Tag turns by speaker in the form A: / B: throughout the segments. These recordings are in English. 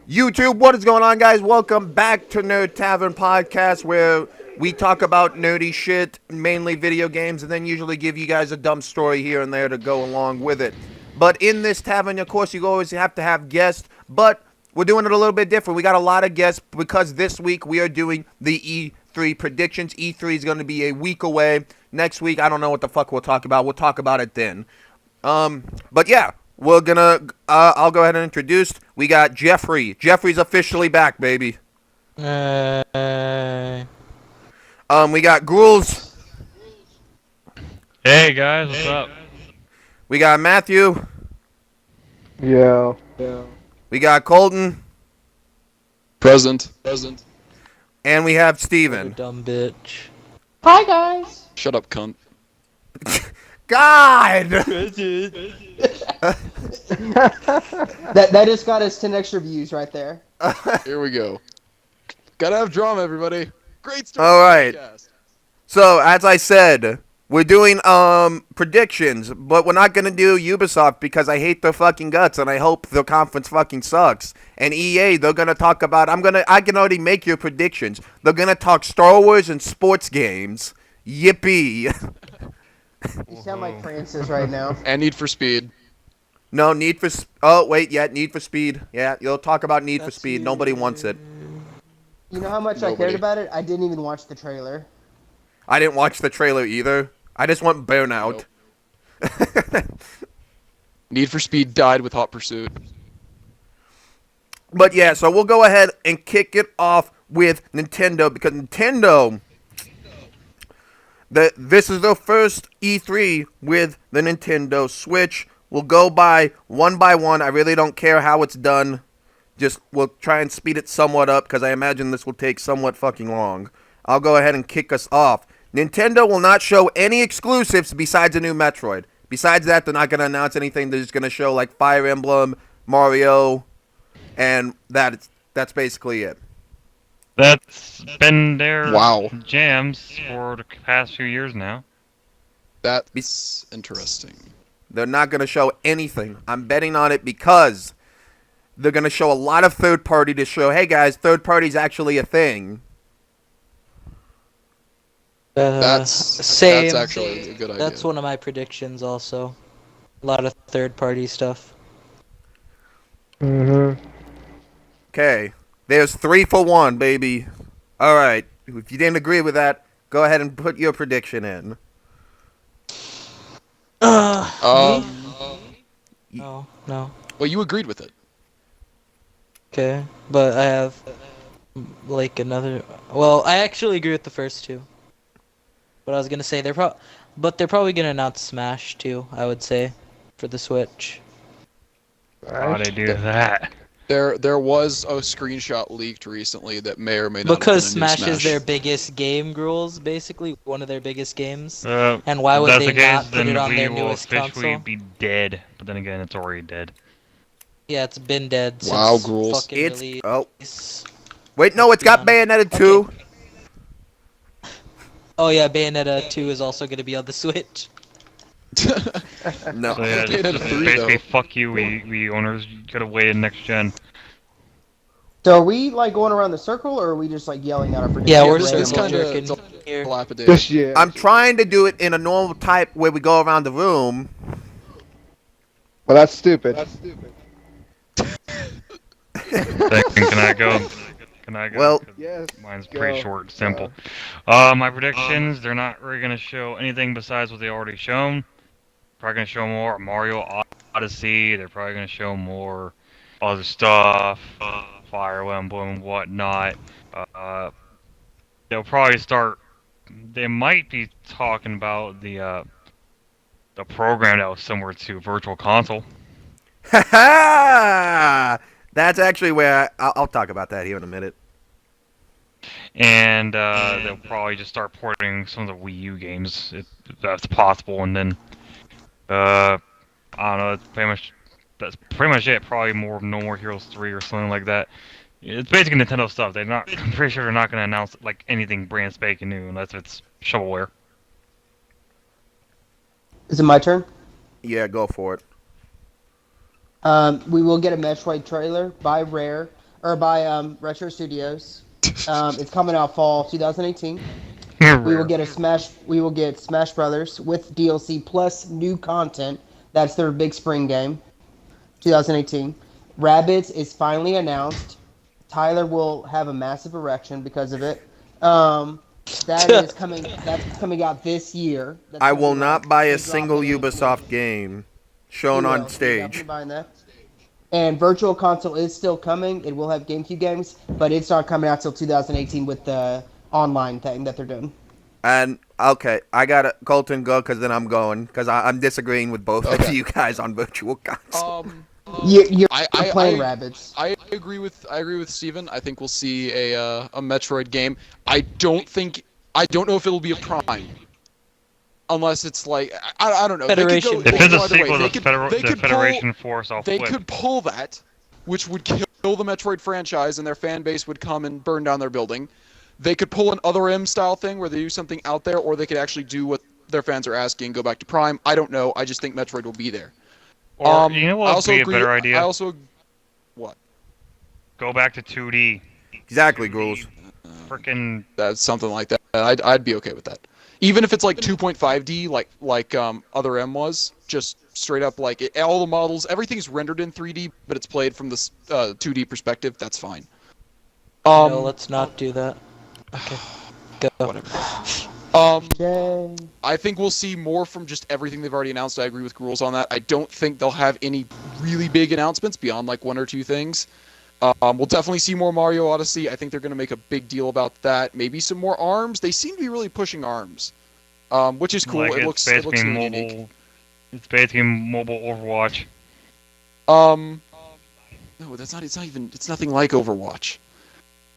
A: YouTube, what is going on, guys? Welcome back to Nerd Tavern Podcast, where we talk about nerdy shit, mainly video games, and then usually give you guys a dumb story here and there to go along with it. But in this tavern, of course, you always have to have guests, but we're doing it a little bit different. We got a lot of guests because this week we are doing the E3 predictions. E3 is going to be a week away. Next week, I don't know what the fuck we'll talk about. We'll talk about it then. But yeah. We're gonna, I'll go ahead and introduce. We got Jeffrey. Jeffrey's officially back, baby. We got Gruels.
B: Hey guys, what's up?
A: We got Matthew.
C: Yeah.
A: We got Colton.
D: Present.
A: And we have Steven.
E: Dumb bitch.
F: Hi guys.
D: Shut up, cunt.
A: God!
F: That just got us 10 extra views right there.
D: Here we go. Gotta have drama, everybody. Great story.
A: All right. So, as I said, we're doing predictions, but we're not gonna do Ubisoft because I hate their fucking guts and I hope the conference fucking sucks. And EA, they're gonna talk about I can already make your predictions. They're gonna talk Star Wars and sports games. Yippee.
F: You sound like Francis right now.
D: And Need for Speed.
A: No, Need for Speed. Yeah, you'll talk about Need for Speed. Nobody wants it.
F: You know how much I cared about it? I didn't even watch the trailer.
A: I didn't watch the trailer either. I just want Burnout.
D: Nope. Need for Speed died with Hot Pursuit.
A: But yeah, so we'll go ahead and kick it off with Nintendo because Nintendo... This is the first E3 with the Nintendo Switch. We'll go by one. I really don't care how it's done. Just we'll try and speed it somewhat up because I imagine this will take somewhat fucking long. I'll go ahead and kick us off. Nintendo will not show any exclusives besides a new Metroid. Besides that, they're not going to announce anything. They're just going to show like Fire Emblem, Mario, and that's basically it.
B: That's been their
D: Wow.
B: jams for the past few years now.
D: That's interesting.
A: They're not going to show anything. I'm betting on it because they're going to show a lot of third party to show, hey guys, third party's actually a thing.
D: That's actually a good idea.
E: That's one of my predictions also. A lot of third party stuff.
A: Okay. There's 3 for 1, baby. All right. If you didn't agree with that, go ahead and put your prediction in.
E: No.
D: Well, you agreed with it.
E: Okay, but I have like another. Well, I actually agree with the first two. But I was gonna say they're probably gonna announce Smash too. I would say for the Switch.
B: Why they do that?
D: There was a screenshot leaked recently that may or may not
E: Because
D: have been a new
E: Smash is their biggest game, Gruels, basically one of their biggest games. And why
B: If
E: would
B: that's
E: they
B: the case,
E: not put it on
B: then
E: their
B: we will
E: newest
B: officially
E: console?
B: be dead. But then again, it's already dead.
E: Yeah, it's been dead since
D: Wow, Gruels.
E: fucking
A: It's
E: release.
A: wait, no, it's got Bayonetta 2.
E: Oh yeah, Bayonetta 2 is also gonna be on the Switch.
A: No.
B: So yeah,
D: Bayonetta
B: just
D: 3
B: basically
D: though.
B: fuck you, we owners. You gotta wait next gen.
F: So are we like going around the circle, or are we just like yelling out our predictions?
E: Yeah, we're
D: this
E: circle
D: kinda-
E: jerking
D: it's
E: here.
D: Dilapidated.
C: This year.
A: I'm trying to do it in a normal type where we go around the room.
C: Well, that's stupid.
B: Can I go? Can I go?
A: Well-
B: 'Cause
C: Yes.
B: mine's
C: go.
B: pretty short and simple. My predictions, they're not really gonna show anything besides what they already shown. Probably gonna show more Mario Odyssey. They're probably gonna show more other stuff, Fire Emblem, whatnot. They'll probably start. They might be talking about the program that was similar to Virtual Console.
A: Ha ha! That's actually where I'll talk about that here in a minute.
B: And they'll probably just start porting some of the Wii U games if that's possible, and then I don't know. That's pretty much it. Probably more No More Heroes 3 or something like that. It's basically Nintendo stuff. I'm pretty sure they're not going to announce like anything brand spanking new unless it's shovelware.
F: Is it my turn?
A: Yeah, go for it.
F: We will get a Metroid trailer by Rare. Retro Studios. It's coming out fall 2018. We will
B: Rare.
F: get a Smash. We will get Smash Brothers with DLC plus new content. That's their big spring game, 2018. Rabbids is finally announced. Tyler will have a massive erection because of it. That is coming. That's coming out this year. That's
A: I
F: gonna
A: will
F: be
A: not
F: like
A: buy a
F: they drop
A: single
F: it in a week.
A: Ubisoft game
F: He
A: shown
F: will.
A: on
F: He's
A: stage.
F: definitely buying that. And Virtual Console is still coming. It will have GameCube games, but it's not coming out till 2018 with the online thing that they're doing.
A: And okay, I gotta Colton go because then I'm going because I'm disagreeing with both of
D: Okay.
A: you guys on Virtual Console.
F: You're
D: I
F: playing Rabbids.
D: I agree with Steven. I think we'll see a Metroid game. I don't know if it'll be a Prime. Unless it's like I don't know.
E: Federation.
D: They
B: If
D: could
B: it's
D: go
B: a
D: either way.
B: sequel
D: They
B: to
D: could, they
B: the
D: could
B: Federation Force, I'll
D: they
B: flip.
D: could pull that, which would kill the Metroid franchise, and their fan base would come and burn down their building. They could pull an Other M style thing where they do something out there, or they could actually do what their fans are asking, go back to Prime. I don't know. I just think Metroid will be there.
B: Or you know
D: I
B: what
D: also
B: would be a
D: agree,
B: better idea?
D: I also what?
B: Go back to 2D.
A: Exactly, Ghouls.
B: Freaking
D: That's something like that. I'd be okay with that. Even if it's like 2.5D, like Other M was, just straight up like all the models, everything's rendered in 3D, but it's played from this 2D perspective. That's fine.
E: No, let's not do that. Okay. Go.
D: Whatever.
F: Jay.
D: I think we'll see more from just everything they've already announced. I agree with Gruels on that. I don't think they'll have any really big announcements beyond like one or two things. We'll definitely see more Mario Odyssey. I think they're going to make a big deal about that. Maybe some more ARMS. They seem to be really pushing ARMS, which is cool.
B: like
D: It looks really
B: mobile.
D: unique.
B: It's basically mobile Overwatch.
D: No, that's not. It's not even. It's nothing like Overwatch.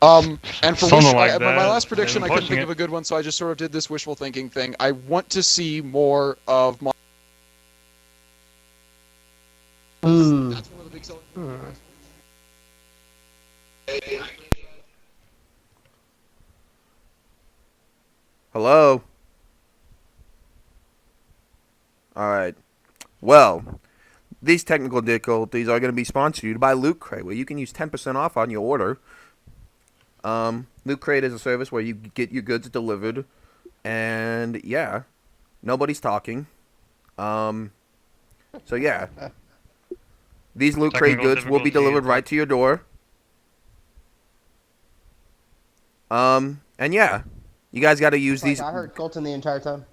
D: And for
B: Something
D: wish,
B: like
D: my
B: that.
D: last prediction,
B: They've
D: I
B: been
D: couldn't think
B: pushing
D: of a good one, so I just sort of did this wishful thinking thing. I want to see more of.
F: Hmm.
D: That's one of the big selling.
A: Hello? Alright. Well, these technical difficulties are going to be sponsored by Loot Crate, where you can use 10% off on your order. Loot Crate is a service where you get your goods delivered, and yeah, nobody's talking. So yeah. These Loot Crate
B: Technical
A: goods will be delivered
B: difficulties.
A: right to your door. And yeah, you guys got to use
F: Like,
A: these.
F: I heard Colton the entire time.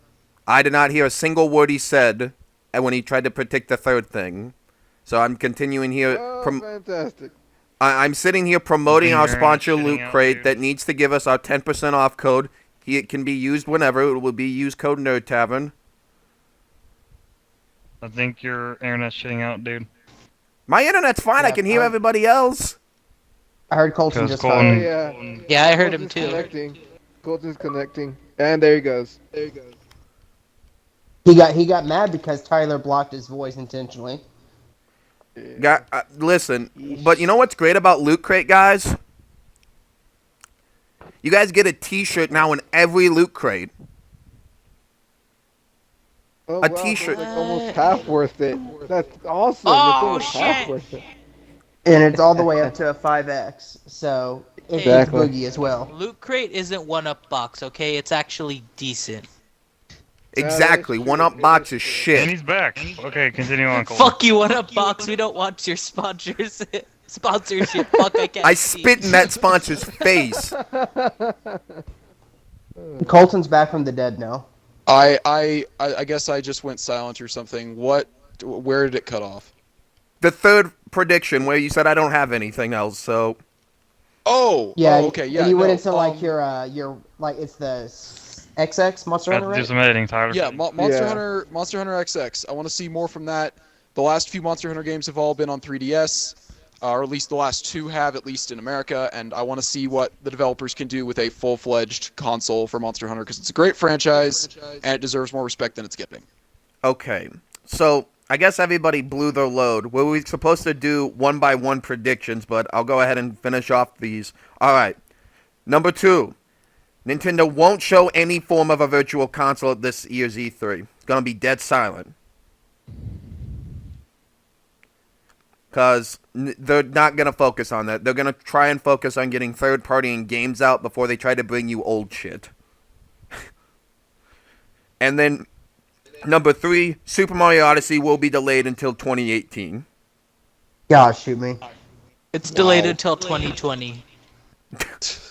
A: I did not hear a single word he said when he tried to predict the third thing. So I'm continuing here.
C: Oh, fantastic.
A: I'm sitting here promoting our
B: Finger
A: sponsor,
B: shitting
A: Loot
B: out,
A: Crate,
B: dude.
A: that needs to give us our 10% off code. It can be used whenever. It will be used code Nerd Tavern.
B: I think your internet's shitting out, dude.
A: My internet's fine. I
F: Yeah,
A: can hear everybody else.
F: I heard Colton
B: Because
F: just
C: Oh,
B: Colton-
F: fine.
C: yeah.
E: Yeah, I heard him
C: Colton's
E: too.
C: Connecting. Colton's connecting. And there he goes.
F: He got mad because Tyler blocked his voice intentionally.
A: Listen, but you know what's great about Loot Crate, guys? You guys get a T-shirt now in every Loot Crate.
C: Oh,
A: A
C: wow, so
A: t-shirt.
C: it's like almost half worth it. That's awesome.
E: Oh,
C: it's almost half
E: shit.
C: worth it.
F: And it's all the way up to a 5X. So it beats
C: Exactly.
F: Boogie as well.
E: Loot Crate isn't one up box, okay? It's actually decent.
A: Exactly.
C: true.
A: One Up Box is
B: And
A: shit.
B: he's back. Okay, continue on, Colton.
E: Fuck you, one up box. We don't want your sponsors. Sponsorship. Fuck, I can't.
A: I
E: see.
A: spit in that sponsor's face.
F: Colton's back from the dead now.
D: I guess I just went silent or something. Where did it cut off?
A: The third prediction where you said I don't have anything else, so
D: Oh,
F: Yeah.
D: oh, okay, yeah.
F: And you went
D: no,
F: into like your like it's the XX Monster
B: I
F: Hunter,
B: have to do
F: right?
B: some editing, Tyler.
D: Yeah, Monster
C: Yeah.
D: Hunter XX. I want to see more from that. The last few Monster Hunter games have all been on 3DS, or at least the last two have, at least in America. And I want to see what the developers can do with a full-fledged console for Monster Hunter because it's a great franchise and it deserves more respect than it's getting.
A: okay. So I guess everybody blew their load. We were supposed to do one by one predictions, but I'll go ahead and finish off these. All right. Number 2. Nintendo won't show any form of a virtual console at this year's E3. It's going to be dead silent. because they're not going to focus on that. They're going to try and focus on getting third-party and games out before they try to bring you old shit. And then, number 3, Super Mario Odyssey will be delayed until 2018.
F: Gosh, shoot me.
E: It's delayed until 2020.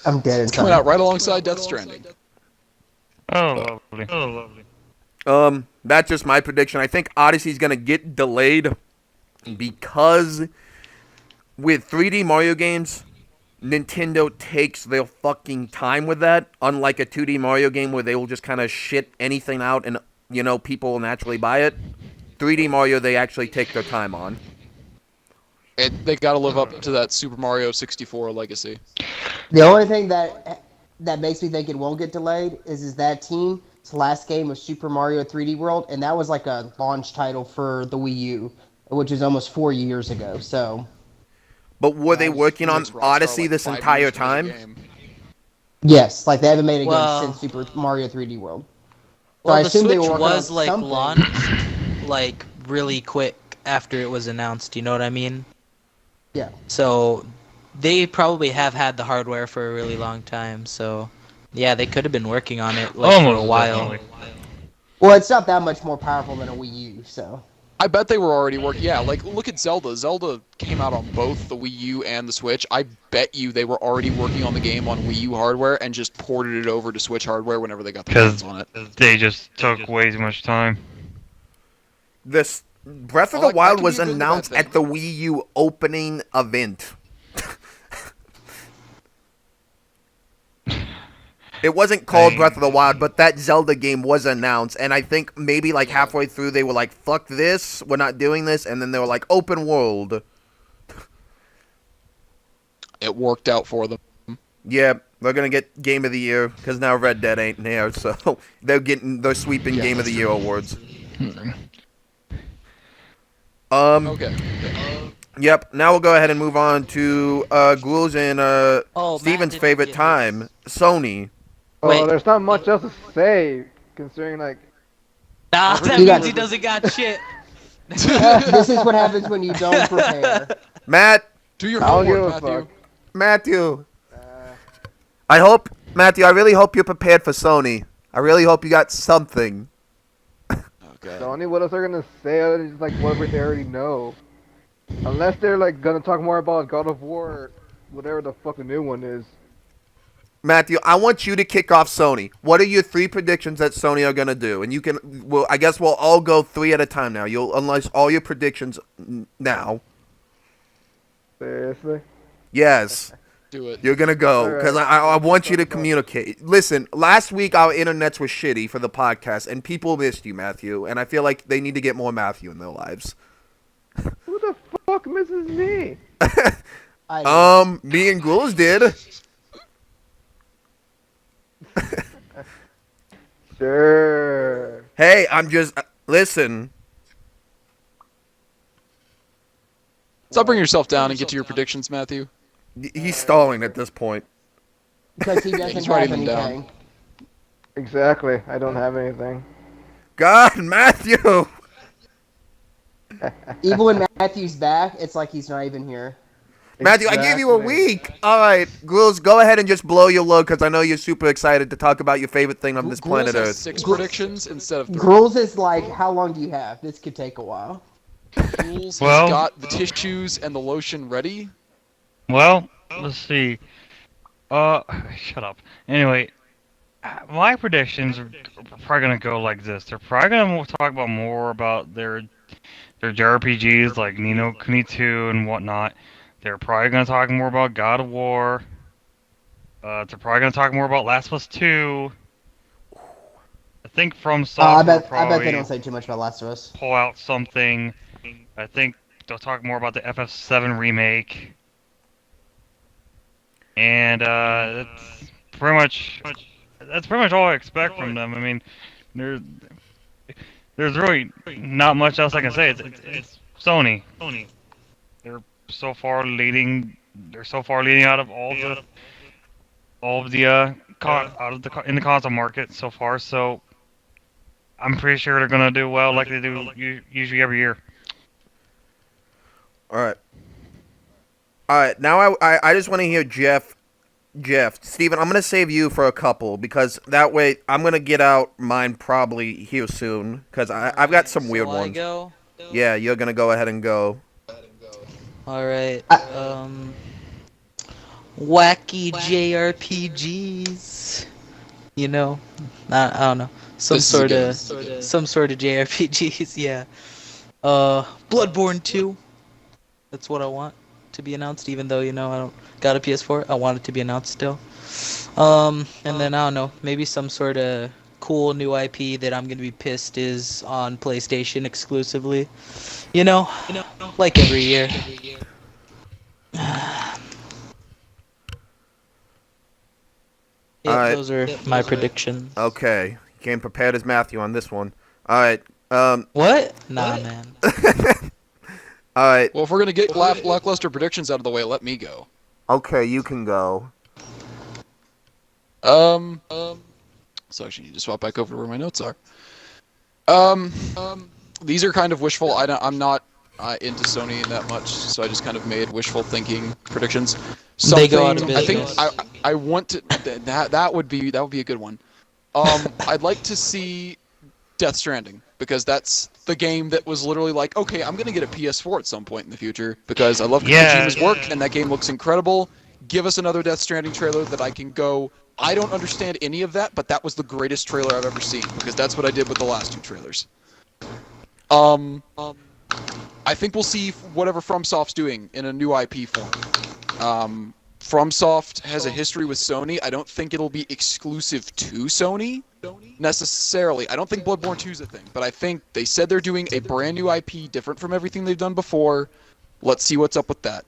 F: I'm dead
D: It's coming
F: inside.
D: out right alongside Death Stranding.
B: Oh, lovely.
A: That's just my prediction. I think Odyssey's going to get delayed because with 3D Mario games, Nintendo takes their fucking time with that, unlike a 2D Mario game where they will just kind of shit anything out and, people will naturally buy it. 3D Mario, they actually take their time on.
D: And they got to live up to that Super Mario 64 legacy.
F: The only thing that makes me think it won't get delayed is that team's last game was Super Mario 3D World, and that was like a launch title for the Wii U, which is almost 4 years ago. So,
A: But were they
D: That was
A: working on
D: Rockstar,
A: Odyssey
D: like,
A: this
D: 5
A: entire
D: years into the
A: time?
D: game.
F: yes, like they haven't made a game
E: Well-
F: since Super Mario 3D World. So
E: Well,
F: I
E: the
F: assume they
E: Switch
F: were working
E: was
F: on
E: like
F: something.
E: launched like really quick after it was announced. You know what I mean?
F: Yeah.
E: So they probably have had the hardware for a really long time. So yeah, they could have been working on it like for a
B: Almost,
E: while.
B: definitely.
F: Well, it's not that much more powerful than a Wii U, so.
D: I bet they were already working. Yeah, like look at Zelda. Zelda came out on both the Wii U and the Switch. I bet you they were already working on the game on Wii U hardware and just ported it over to Switch hardware whenever they got the hands on it.
B: They just took way too much time.
A: This Breath of
D: Well,
A: the
D: that
A: Wild
D: can
A: was
D: be a good and bad
A: announced
D: thing.
A: at the Wii U opening event. It wasn't called Breath of the Wild, but that Zelda game was announced, and I think maybe like halfway through they were like, fuck this, we're not doing this, and then they were like, open world.
D: It worked out for them.
A: Yeah, they're gonna get Game of the Year, because now Red Dead ain't there, so they're sweeping
D: Yeah,
A: Game of the
D: that's
A: Year awards.
D: Okay.
A: Yep, now we'll go ahead and move on to Ghouls and
E: Oh,
A: Steven's
E: Matt didn't
A: favorite
E: get
A: time, Sony.
C: Oh,
E: Wait.
C: there's not much else to say, considering, like,
E: Nah, that
F: You
E: means
F: got-
E: he doesn't got shit.
F: This is what happens when you don't prepare.
A: Matt,
D: Do your
C: I don't give
D: homework,
C: a
D: Matthew.
C: fuck.
A: Matthew. I really hope you're prepared for Sony. I really hope you got something.
D: Okay.
C: Sony, what else are gonna say other than just, like, whatever they already know? Unless they're, like, gonna talk more about God of War, or whatever the fuck the new one is.
A: Matthew, I want you to kick off Sony. What are your 3 predictions that Sony are gonna do? And you can, well, I guess we'll all go 3 at a time now. You'll unleash all your predictions now.
C: Seriously?
A: Yes,
D: Do it.
A: you're gonna go because I want you to communicate. Listen, last week our internets were shitty for the podcast, and people missed you, Matthew. And I feel like they need to get more Matthew in their lives.
C: Who the fuck misses me?
F: I
A: Me and Ghouls did.
C: Sure.
A: Hey, I'm just listen.
D: Stop bringing yourself down and get to your predictions, Matthew.
A: He's stalling at this point.
F: because he doesn't
D: he's
F: have
D: writing them down.
F: anything.
C: Exactly. I don't have anything.
A: God, Matthew.
F: Even when Matthew's back, it's like he's not even here.
A: Matthew, I gave you a
C: Exactly.
A: week. All right, Ghouls, go ahead and just blow your load because I know you're super excited to talk about your favorite thing on this
D: Ghouls
A: planet
D: has
A: Earth.
D: 6 predictions instead of 3.
F: Gruels is like, how long do you have? This could take a while.
D: Ghouls
B: Well-
D: has got the tissues and the lotion ready.
B: Well, let's see. Shut up. Anyway, my predictions are probably gonna go like this. They're probably gonna talk about more about their JRPGs like Nino Kuni 2 and whatnot. They're probably gonna talk more about God of War. They're probably gonna talk more about Last of Us 2. I think From
F: I
B: Software
F: bet they
B: probably
F: don't say too much about Last of Us.
B: pull out something. I think they'll talk more about the FF7 remake. And that's pretty much all I expect from them. I mean, there's really not much else I can say. It's Sony. They're so far leading. They're so far leading out of all of the in the console market so far. So I'm pretty sure they're gonna do well, like they do usually every year.
A: All right, All right, now I just want to hear Jeff, Steven, I'm gonna save you for a couple because that way I'm gonna get out mine probably here soon because I've got some weird
E: so
A: ones.
E: I go.
A: Yeah, you're gonna go ahead and go.
E: All right.
F: I-
E: Wacky JRPGs. You know, I don't know.
D: This is a
E: Some sort of JRPGs. Yeah. Bloodborne 2. That's what I want to be announced. Even though I don't got a PS4, I want it to be announced still. And then I don't know. Maybe some sort of cool new IP that I'm gonna be pissed is on PlayStation exclusively. Like every year. Yeah,
A: Alright.
E: those are my predictions.
A: Okay, you came prepared as Matthew on this one. All right.
E: What? Nah, man.
A: All right.
D: Well, if we're gonna get lackluster predictions out of the way, let me go.
A: Okay, you can go.
D: So actually, you need to swap back over to where my notes are. These are kind of wishful. I'm not into Sony that much, so I just kind of made wishful thinking predictions.
E: They go out of
D: I think
E: business.
D: I want to that would be a good one. I'd like to see Death Stranding because that's the game that was literally like, okay, I'm gonna get a PS4 at some point in the future because I love Kojima's work and that game looks incredible. Give us another Death Stranding trailer that I can go. I don't understand any of that, but that was the greatest trailer I've ever seen because that's what I did with the last two trailers. I think we'll see whatever FromSoft's doing in a new IP form. FromSoft has a history with Sony. I don't think it'll be exclusive to Sony necessarily. I don't think Bloodborne 2 is a thing, but I think they said they're doing a brand new IP different from everything they've done before. Let's see what's up with that.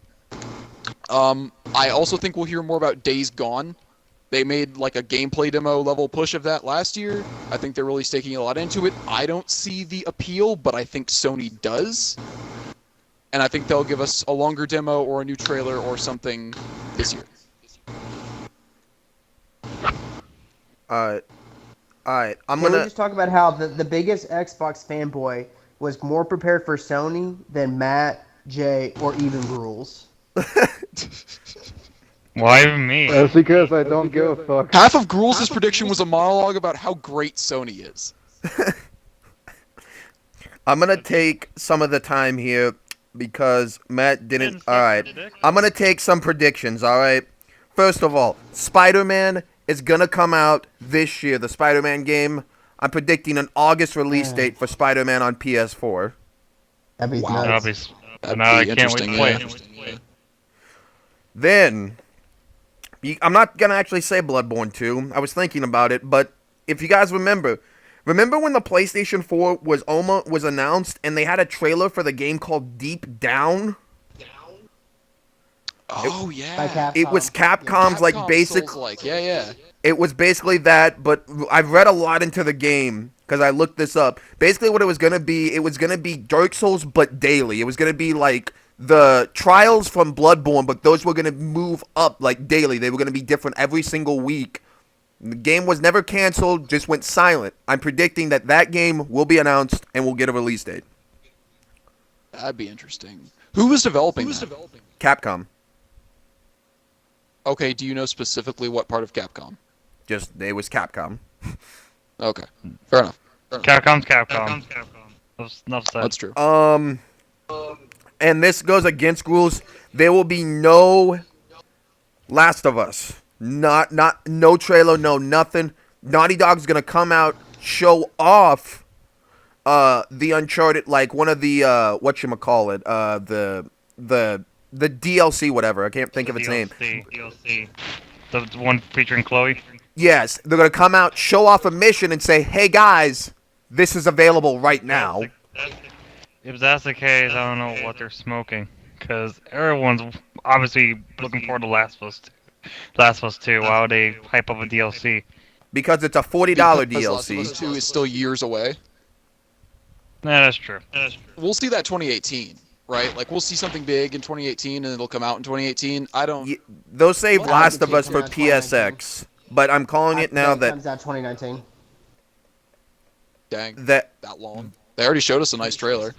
D: I also think we'll hear more about Days Gone. They made like a gameplay demo level push of that last year. I think they're really staking a lot into it. I don't see the appeal, but I think Sony does. And I think they'll give us a longer demo or a new trailer or something this year.
A: Alright. I'm
F: Can we
A: gonna.
F: just talk about how the biggest Xbox fanboy was more prepared for Sony than Matt, Jay, or even Rules?
B: Why even me?
C: That's because I don't give a fuck.
D: Half of Grules' prediction was a monologue about how great Sony is.
A: I'm gonna take some of the time here because Matt didn't. All right. I'm gonna take some predictions. All right. First of all, Spider-Man is gonna come out this year. The Spider-Man game. I'm predicting an August release date for Spider-Man on PS4.
F: That'd be
D: Wow.
F: nuts.
B: Now I can't wait to play it.
A: Then, I'm not gonna actually say Bloodborne 2. I was thinking about it, but if you guys remember when the PlayStation 4 was announced and they had a trailer for the game called Deep Down?
D: Oh
F: By
D: yeah.
F: Capcom.
A: It was Capcom's like
D: Capcom
A: basic.
D: Souls-like. Yeah.
A: It was basically that, but I've read a lot into the game because I looked this up. Basically, what it was gonna be Dark Souls, but daily. It was gonna be like the trials from Bloodborne, but those were gonna move up like daily. They were gonna be different every single week. The game was never canceled, just went silent. I'm predicting that game will be announced and will get a release date.
D: That'd be interesting. Who was developing that?
A: Capcom.
D: Okay, do you know specifically what part of Capcom?
A: Just it was Capcom.
D: Okay, fair enough.
B: Capcom's Capcom. Enough said.
D: That's true.
A: And this goes against rules. There will be no Last of Us. No trailer, no nothing. Naughty Dog's gonna come out, show off the Uncharted, like one of the whatchamacallit, the DLC, whatever. I can't think of its name.
B: DLC. The one featuring Chloe.
A: Yes, they're gonna come out, show off a mission, and say, "Hey guys, this is available right now."
B: If that's the case, I don't know what they're smoking. Because everyone's obviously looking forward to Last of Us 2. Why would they hype up a DLC?
A: Because it's a $40
D: Because Last of Us
A: DLC.
D: 2 is still years away.
B: Nah, that's true.
D: We'll see that 2018, right? Like we'll see something big in 2018, and it'll come out in 2018. I don't.
A: They'll save
F: Well,
A: Last of
F: I
A: Us
F: think
A: for
F: it's coming out
A: PSX, but I'm calling it now
F: It
A: that
F: comes out 2019.
D: Dang,
A: that
D: that long. They already showed us a nice trailer.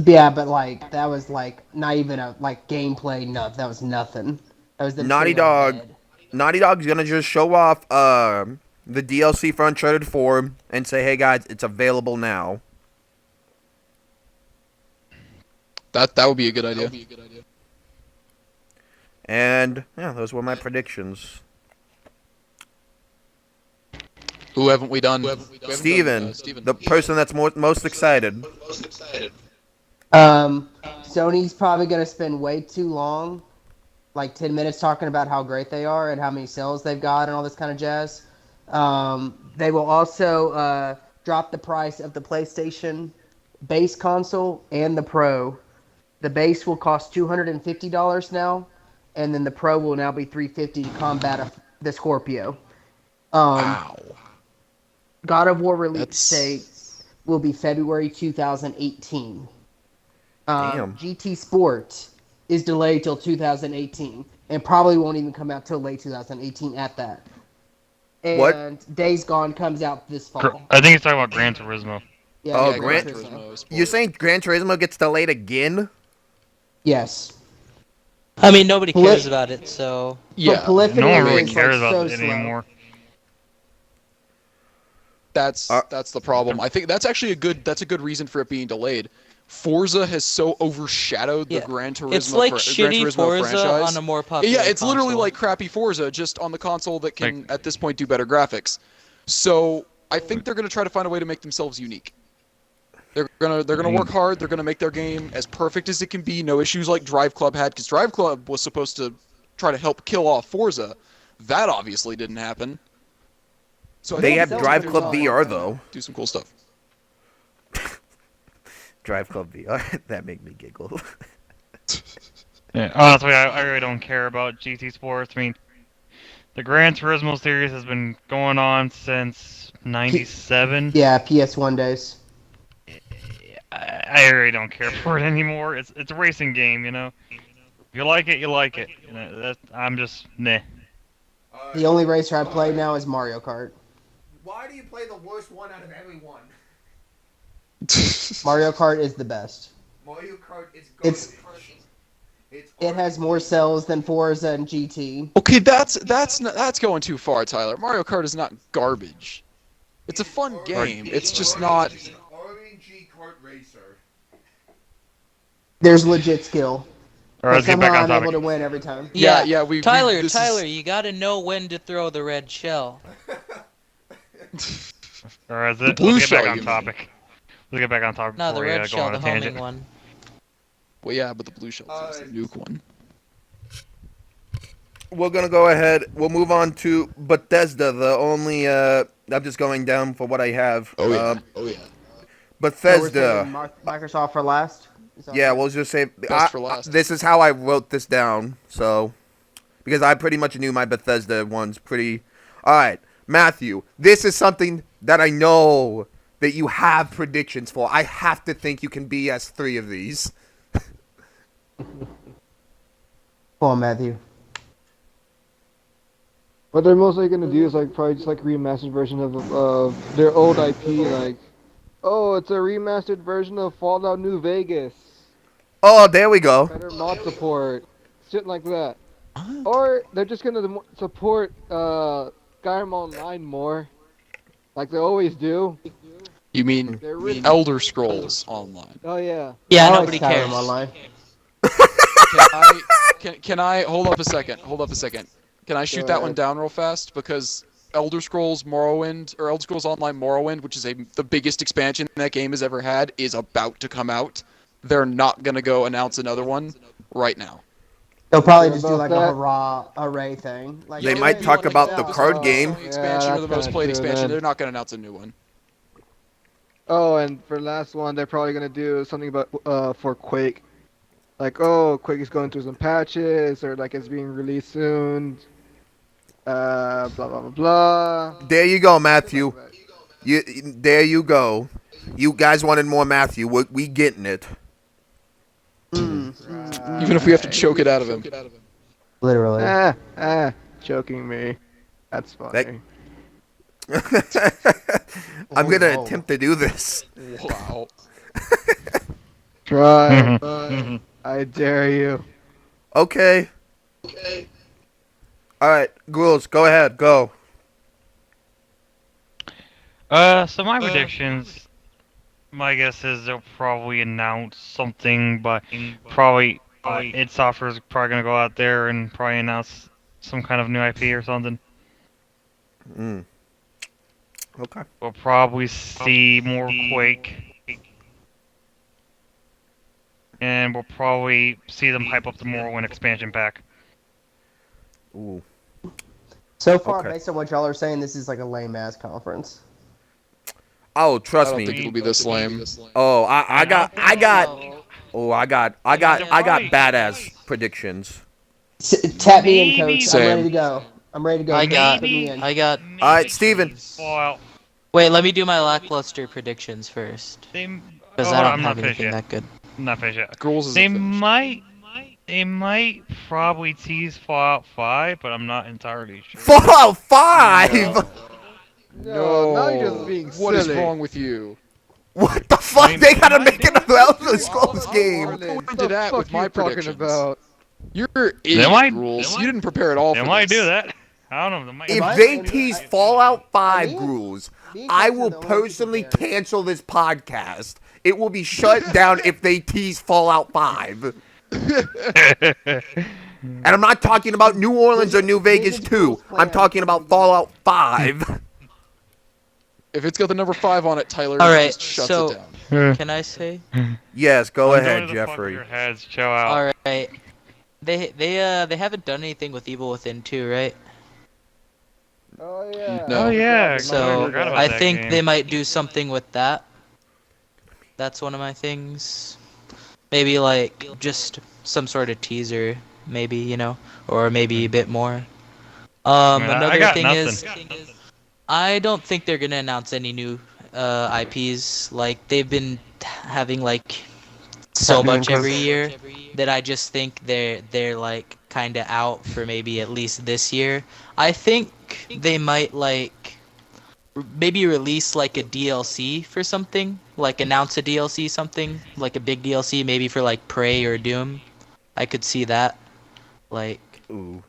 F: Yeah, but like that was like not even a like gameplay. No, that was nothing. That was them
A: Naughty
F: sitting on a
A: Dog.
F: bed.
A: Naughty Dog's gonna just show off the DLC for Uncharted 4 and say, "Hey guys, it's available now."
D: That would be a good idea.
A: And yeah, those were my predictions.
D: Who haven't we done?
A: Steven, the person that's most excited.
F: Sony's probably gonna spend way too long, like 10 minutes, talking about how great they are and how many sales they've got and all this kind of jazz. They will also drop the price of the PlayStation base console and the Pro. The base will cost $250 now, and then the Pro will now be $350 to combat the Scorpio.
D: Wow.
F: God of War release
D: That's-
F: date will be February 2018.
A: Damn.
F: GT Sport is delayed till 2018 and probably won't even come out till late 2018 at that. And
A: What?
F: Days Gone comes out this fall.
B: I think he's talking about Gran Turismo.
F: Yeah,
A: Oh,
F: yeah,
A: Gran
F: Turismo.
D: is
A: You're
D: spoiled.
A: saying Gran Turismo gets delayed again?
F: Yes.
E: I mean, nobody
F: Poly-
E: cares about it, so
D: Yeah,
F: Polyphony
B: No one really
F: is,
B: cares
F: like,
B: about
F: so
B: it
F: slow.
B: anymore.
D: that's the problem. I think that's actually a good reason for it being delayed. Forza has so overshadowed the
E: Yeah.
D: Gran Turismo,
E: it's like
D: Gran
E: shitty
D: Turismo
E: Forza
D: franchise.
E: on a more popular
D: Yeah, it's literally
E: console.
D: like crappy Forza, just on the console that can, at this point, do better graphics. So I think they're gonna try to find a way to make themselves unique. They're gonna work hard. They're gonna make their game as perfect as it can be. No issues like Drive Club had, because Drive Club was supposed to try to help kill off Forza. That obviously didn't happen. So I
A: They
D: think
A: have
D: they're
A: Drive
D: gonna
A: Club VR though.
D: do some cool stuff.
A: Drive Club VR. That made me giggle.
B: Yeah, honestly, I really don't care about GT Sports. I mean, the Gran Turismo series has been going on since '97.
F: Yeah, PS1 days.
B: I really don't care for it anymore. It's a racing game, you know. If you like it, you like it. You know, I'm just meh.
F: The only racer I play now is Mario Kart.
A: Why do you play the worst one out of everyone?
F: Mario Kart is the best.
A: Mario Kart is
F: It's- It has more cells than Forza and GT.
D: Okay, that's going too far, Tyler. Mario Kart is not garbage. It's a fun game. It's just not.
A: RNG Kart Racer.
F: There's legit skill.
B: Or
F: But
B: let's get back
F: somehow
B: on
F: I'm able
B: topic.
F: to win every time.
D: Yeah,
E: Tyler,
D: this
E: Tyler,
D: is-
E: you gotta know when to throw the red shell.
B: Or is
D: The
B: it?
D: blue
B: Let's get
D: shell,
B: back on
D: you
B: topic. Let's get back on topic
E: No, the
B: before we
E: red
B: go
E: shell,
B: on
E: the
B: a
E: homing
B: tangent.
E: one.
D: Well, yeah, but the blue shell is the nuke one.
A: We're gonna go ahead. We'll move on to Bethesda. The only I'm just going down for what I have.
D: Oh yeah.
F: So we're
A: Bethesda.
F: saying Microsoft for last? Is that
A: Yeah,
F: right?
A: we'll just say
D: Best for last.
A: this is how I wrote this down. So, because I pretty much knew my Bethesda ones pretty. All right, Matthew. This is something that I know that you have predictions for. I have to think you can BS 3 of these.
F: Come on, Matthew.
C: What they're mostly gonna do is like probably just like remastered version of their old IP. Like, oh, it's a remastered version of Fallout New Vegas.
A: Oh, there we go.
C: Better mod support, shit like that. Or they're just gonna support Skyrim Online more, like they always do.
D: You mean
C: They're really.
D: Elder Scrolls Online?
C: Oh yeah.
E: Yeah,
F: I like
E: nobody
F: Skyrim
E: cares.
F: Online.
D: Can I hold up a second? Hold up a second. Can I shoot
C: Go
D: that one
C: ahead.
D: down real fast? Because Elder Scrolls Morrowind, or Elder Scrolls Online Morrowind, which is the biggest expansion that game has ever had, is about to come out. They're not gonna go announce another one right now.
F: They'll probably
C: Yeah,
F: just do
C: about
F: like a
C: that.
F: hurrah array thing. Like,
A: They
F: hey,
A: might
F: hey,
A: talk
F: look
A: about
F: at
A: the
F: that.
A: card game.
D: Sony expansion or the
C: that's
D: most played
C: kinda true,
D: expansion.
C: then.
D: They're not gonna announce a new one.
C: Oh, and for last one, they're probably gonna do something about for Quake. Like, oh, Quake is going through some patches, or like it's being released soon. Blah blah blah blah.
A: There you go, Matthew. There you go. You guys wanted more Matthew. We getting it.
D: Even if we have to choke it out of him.
F: Literally.
C: Choking me. That's funny.
A: I'm gonna
F: Whoa.
A: attempt to do this.
D: Wow.
C: Try.
B: Mhm.
C: I dare you.
A: Okay. All right, Ghouls, go ahead. Go.
B: So my predictions, my guess is they'll probably announce something, but probably id Software is probably gonna go out there and probably announce some kind of new IP or something.
A: Mm. Okay.
B: We'll probably see more Quake, and we'll probably see them hype up the Morrowind expansion pack.
A: Ooh.
F: So far,
A: Okay.
F: based on what y'all are saying, this is like a lame ass conference.
A: Oh,
D: I
A: trust
D: don't
A: me.
D: think it'll be this lame.
A: Oh, I got
E: Oh,
A: I got badass predictions.
F: Tap me in,
B: Maybe-
F: coach. I'm ready to
D: Same.
F: go. I'm ready to go.
E: I got,
F: Put me in.
E: I got.
A: All right, Steven.
B: Fallout.
E: Wait, let me do my lackluster predictions first,
B: They,
E: because
B: oh,
E: I don't
B: I'm not
E: have
B: finished
E: anything
B: yet.
E: that good.
B: I'm not finished yet.
D: Ghouls
B: They
D: isn't finished.
B: might probably tease Fallout 5, but I'm not entirely sure.
A: Fallout 5.
C: No, now you're just being
D: What is
C: silly.
D: wrong with you?
A: What the fuck?
B: mean,
A: They gotta make
B: they
A: another Elder Scrolls game.
D: I'll go
C: What
D: into
C: the
D: that
C: fuck
D: with my
C: you talking
D: predictions.
C: about?
D: You're idiot,
B: might-
D: Ghouls.
B: they
D: You didn't prepare at all
B: They
D: for
B: might
D: this.
B: do that. I don't know. They might.
A: If
F: I-
A: they
F: and-
A: tease Fallout 5
F: me and-
A: rules,
F: me and
A: I
F: Coach are
A: will
F: the only people
A: personally
F: prepared.
A: cancel this podcast. It will be shut down if they tease Fallout 5. And I'm not talking about New Orleans or New Vegas
F: Visit
A: 2.
F: Ghouls'
A: I'm
F: plan
A: talking
F: coming
A: about Fallout 5.
D: If it's got the number 5 on it, Tyler
E: All right,
D: just shuts
E: so-
D: it down.
E: Can I say?
A: Yes, go
B: I'm
A: ahead,
B: going to the fuck with
A: Jeffrey.
B: your heads. Chill out.
E: All right. They haven't done anything with Evil Within 2, right?
C: Oh yeah.
D: No.
B: Oh yeah.
E: So
B: I forgot about
E: I
B: that
E: think
B: game.
E: they might do something with that. That's one of my things. Maybe like just some sort of teaser, maybe, you know, or maybe a bit more.
B: I
E: Another
B: got
E: thing
B: nothing.
E: is, I don't think they're gonna announce any new IPs. Like they've been having like so
F: Tap me in,
E: much every
F: coach.
E: year that I just think they're like kind of out for maybe at least this year. I think they might like maybe release like a DLC for something, like announce a DLC something, like a big DLC maybe for like Prey or Doom. I could see that, like
A: Ooh.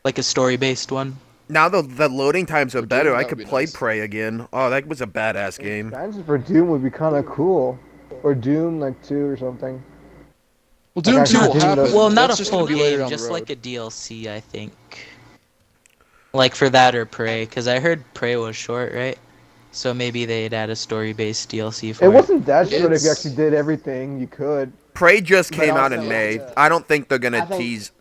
E: a story-based one.
A: Now the loading times are
D: For
A: better.
D: Doom,
A: I
D: that would
A: could
D: be
A: play
D: nice.
A: Prey again. Oh, that was a badass game.
C: Expansion for Doom would be kind of cool. Or Doom like 2 or something.
D: Well, Doom
C: Like,
D: 2
C: I
D: will
C: can do
D: happen.
C: those-
E: Well, not
D: That's
E: a
D: just gonna
E: full
D: be later
E: game,
D: down the
E: just
D: road.
E: like a DLC, I think. Like for that or Prey, because I heard Prey was short, right? So maybe they'd add a story-based DLC for
C: It
E: it.
C: wasn't that short if you
D: It's-
C: actually did everything you could.
A: Prey just
F: But
A: came out
F: also,
A: in May.
F: yeah.
A: I don't think they're
F: I
A: gonna
F: think-
A: tease.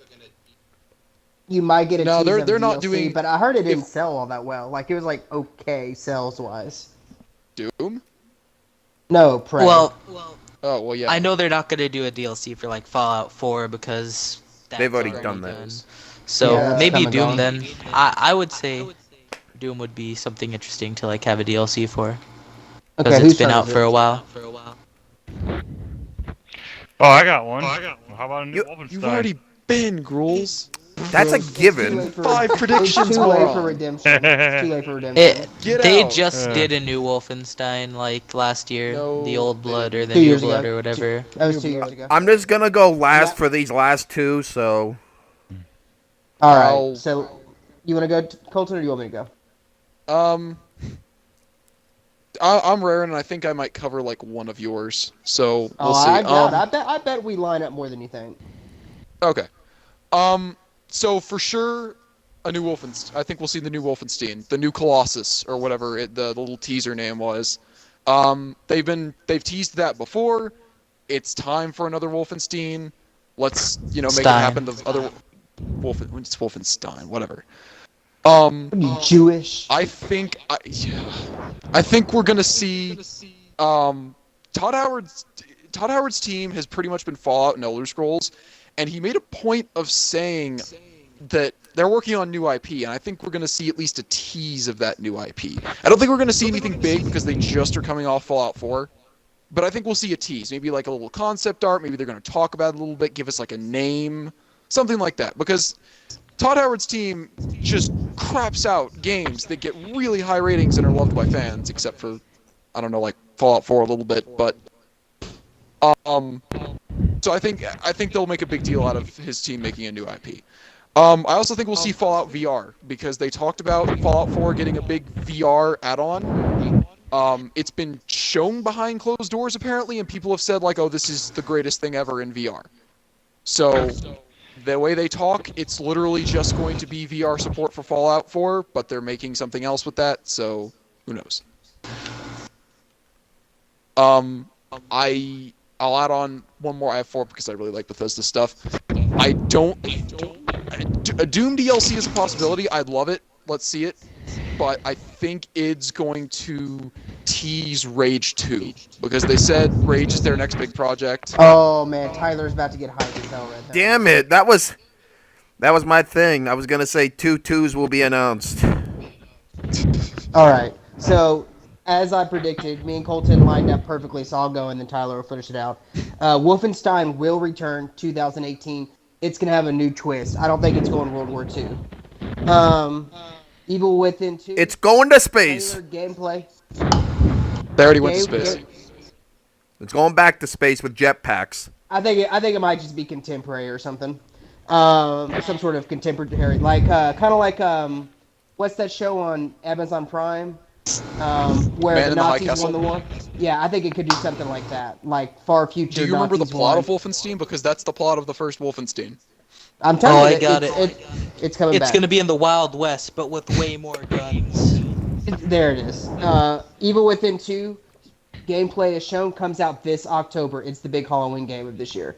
F: You might get a
D: No,
F: tease
D: they're-
F: of
D: they're not
F: DLC,
D: doing-
F: but I heard it didn't
D: if-
F: sell all that well. Like it was like okay sales wise.
D: Doom?
F: No, Prey.
E: Well,
D: Oh, well, yeah.
E: I know they're not gonna do a DLC for like Fallout 4 because that's
A: They've already done that.
E: done. So
F: Yeah, that's
E: maybe
F: come and
E: Doom
F: gone.
E: then. I would say Doom would be something interesting to like have a DLC for because
F: okay,
E: it's
F: who's
E: been
F: turn
E: out
F: is
E: for
F: it?
E: a while.
B: Oh, I got one. How about a new
A: You-
B: Wolfenstein?
D: You've already been, Ghouls.
A: That's a
F: It's too
A: given.
F: late for-
D: 5
F: It's
D: predictions,
F: too late for
D: moron.
F: redemption. It's too late for redemption.
E: It,
D: Get
E: they
D: out.
E: just did a new Wolfenstein like last year,
D: No,
E: the Old
D: they
E: Blood or the
F: 2
E: New
F: years
E: Blood
F: ago.
E: or whatever.
F: That was 2 years ago.
A: I'm just gonna go last
F: Yeah.
A: for these last two. So
F: All right.
D: I'll-
F: So, you want to go, Colton, or do you want me to go?
D: I'm rare, and I think I might cover like one of yours. So we'll
F: Oh,
D: see.
F: I doubt. I bet we line up more than you think.
D: Okay. So for sure, a new Wolfenstein. I think we'll see the new Wolfenstein, the new Colossus, or whatever the little teaser name was. They've teased that before. It's time for another Wolfenstein. Let's make it
E: Stein.
D: happen to other it's Wolfenstein, whatever.
F: What are you, Jewish?
D: I think we're gonna see Todd Howard's team has pretty much been Fallout and Elder Scrolls, and he made a point of saying that they're working on new IP, and I think we're gonna see at least a tease of that new IP. I don't think we're gonna see anything big because they just are coming off Fallout 4, but I think we'll see a tease, maybe like a little concept art, maybe they're gonna talk about it a little bit, give us like a name, something like that, because Todd Howard's team just craps out games that get really high ratings and are loved by fans, except for, I don't know, like Fallout 4 a little bit, but So I think they'll make a big deal out of his team making a new IP. I also think we'll see Fallout VR because they talked about Fallout 4 getting a big VR add-on. It's been shown behind closed doors apparently, and people have said like, "Oh, this is the greatest thing ever in VR." So the way they talk, it's literally just going to be VR support for Fallout 4, but they're making something else with that. So who knows? I'll add on one more. I have 4 because I really like Bethesda stuff. I don't. A Doom DLC is a possibility. I'd love it. Let's see it. But I think id's going to tease Rage 2 because they said Rage is their next big project.
F: Oh man, Tyler's about to get hyped as hell right now.
A: Damn it! That was my thing. I was gonna say 2 twos will be announced.
F: All right, so as I predicted, me and Colton lined up perfectly, so I'll go and then Tyler will finish it out. Wolfenstein will return 2018. It's gonna have a new twist. I don't think it's going World War II. Evil Within 2.
A: It's going to space.
F: Gameplay.
D: They already went to space.
A: It's going back to space with jetpacks.
F: I think it might just be contemporary or something. Some sort of contemporary, like kind of like what's that show on Amazon Prime? Where
D: Man
F: the
D: in the High
F: Nazis
D: Castle?
F: won the war. Yeah, I think it could do something like that, like far future.
D: Do you remember the
F: Nazis
D: plot
F: won.
D: of Wolfenstein? Because that's the plot of the first Wolfenstein.
F: I'm telling you,
E: I got it.
F: It's coming back.
E: It's gonna be in the Wild West, but with way more guns.
F: There it is. Evil Within 2 gameplay is shown, comes out this October. It's the big Halloween game of this year.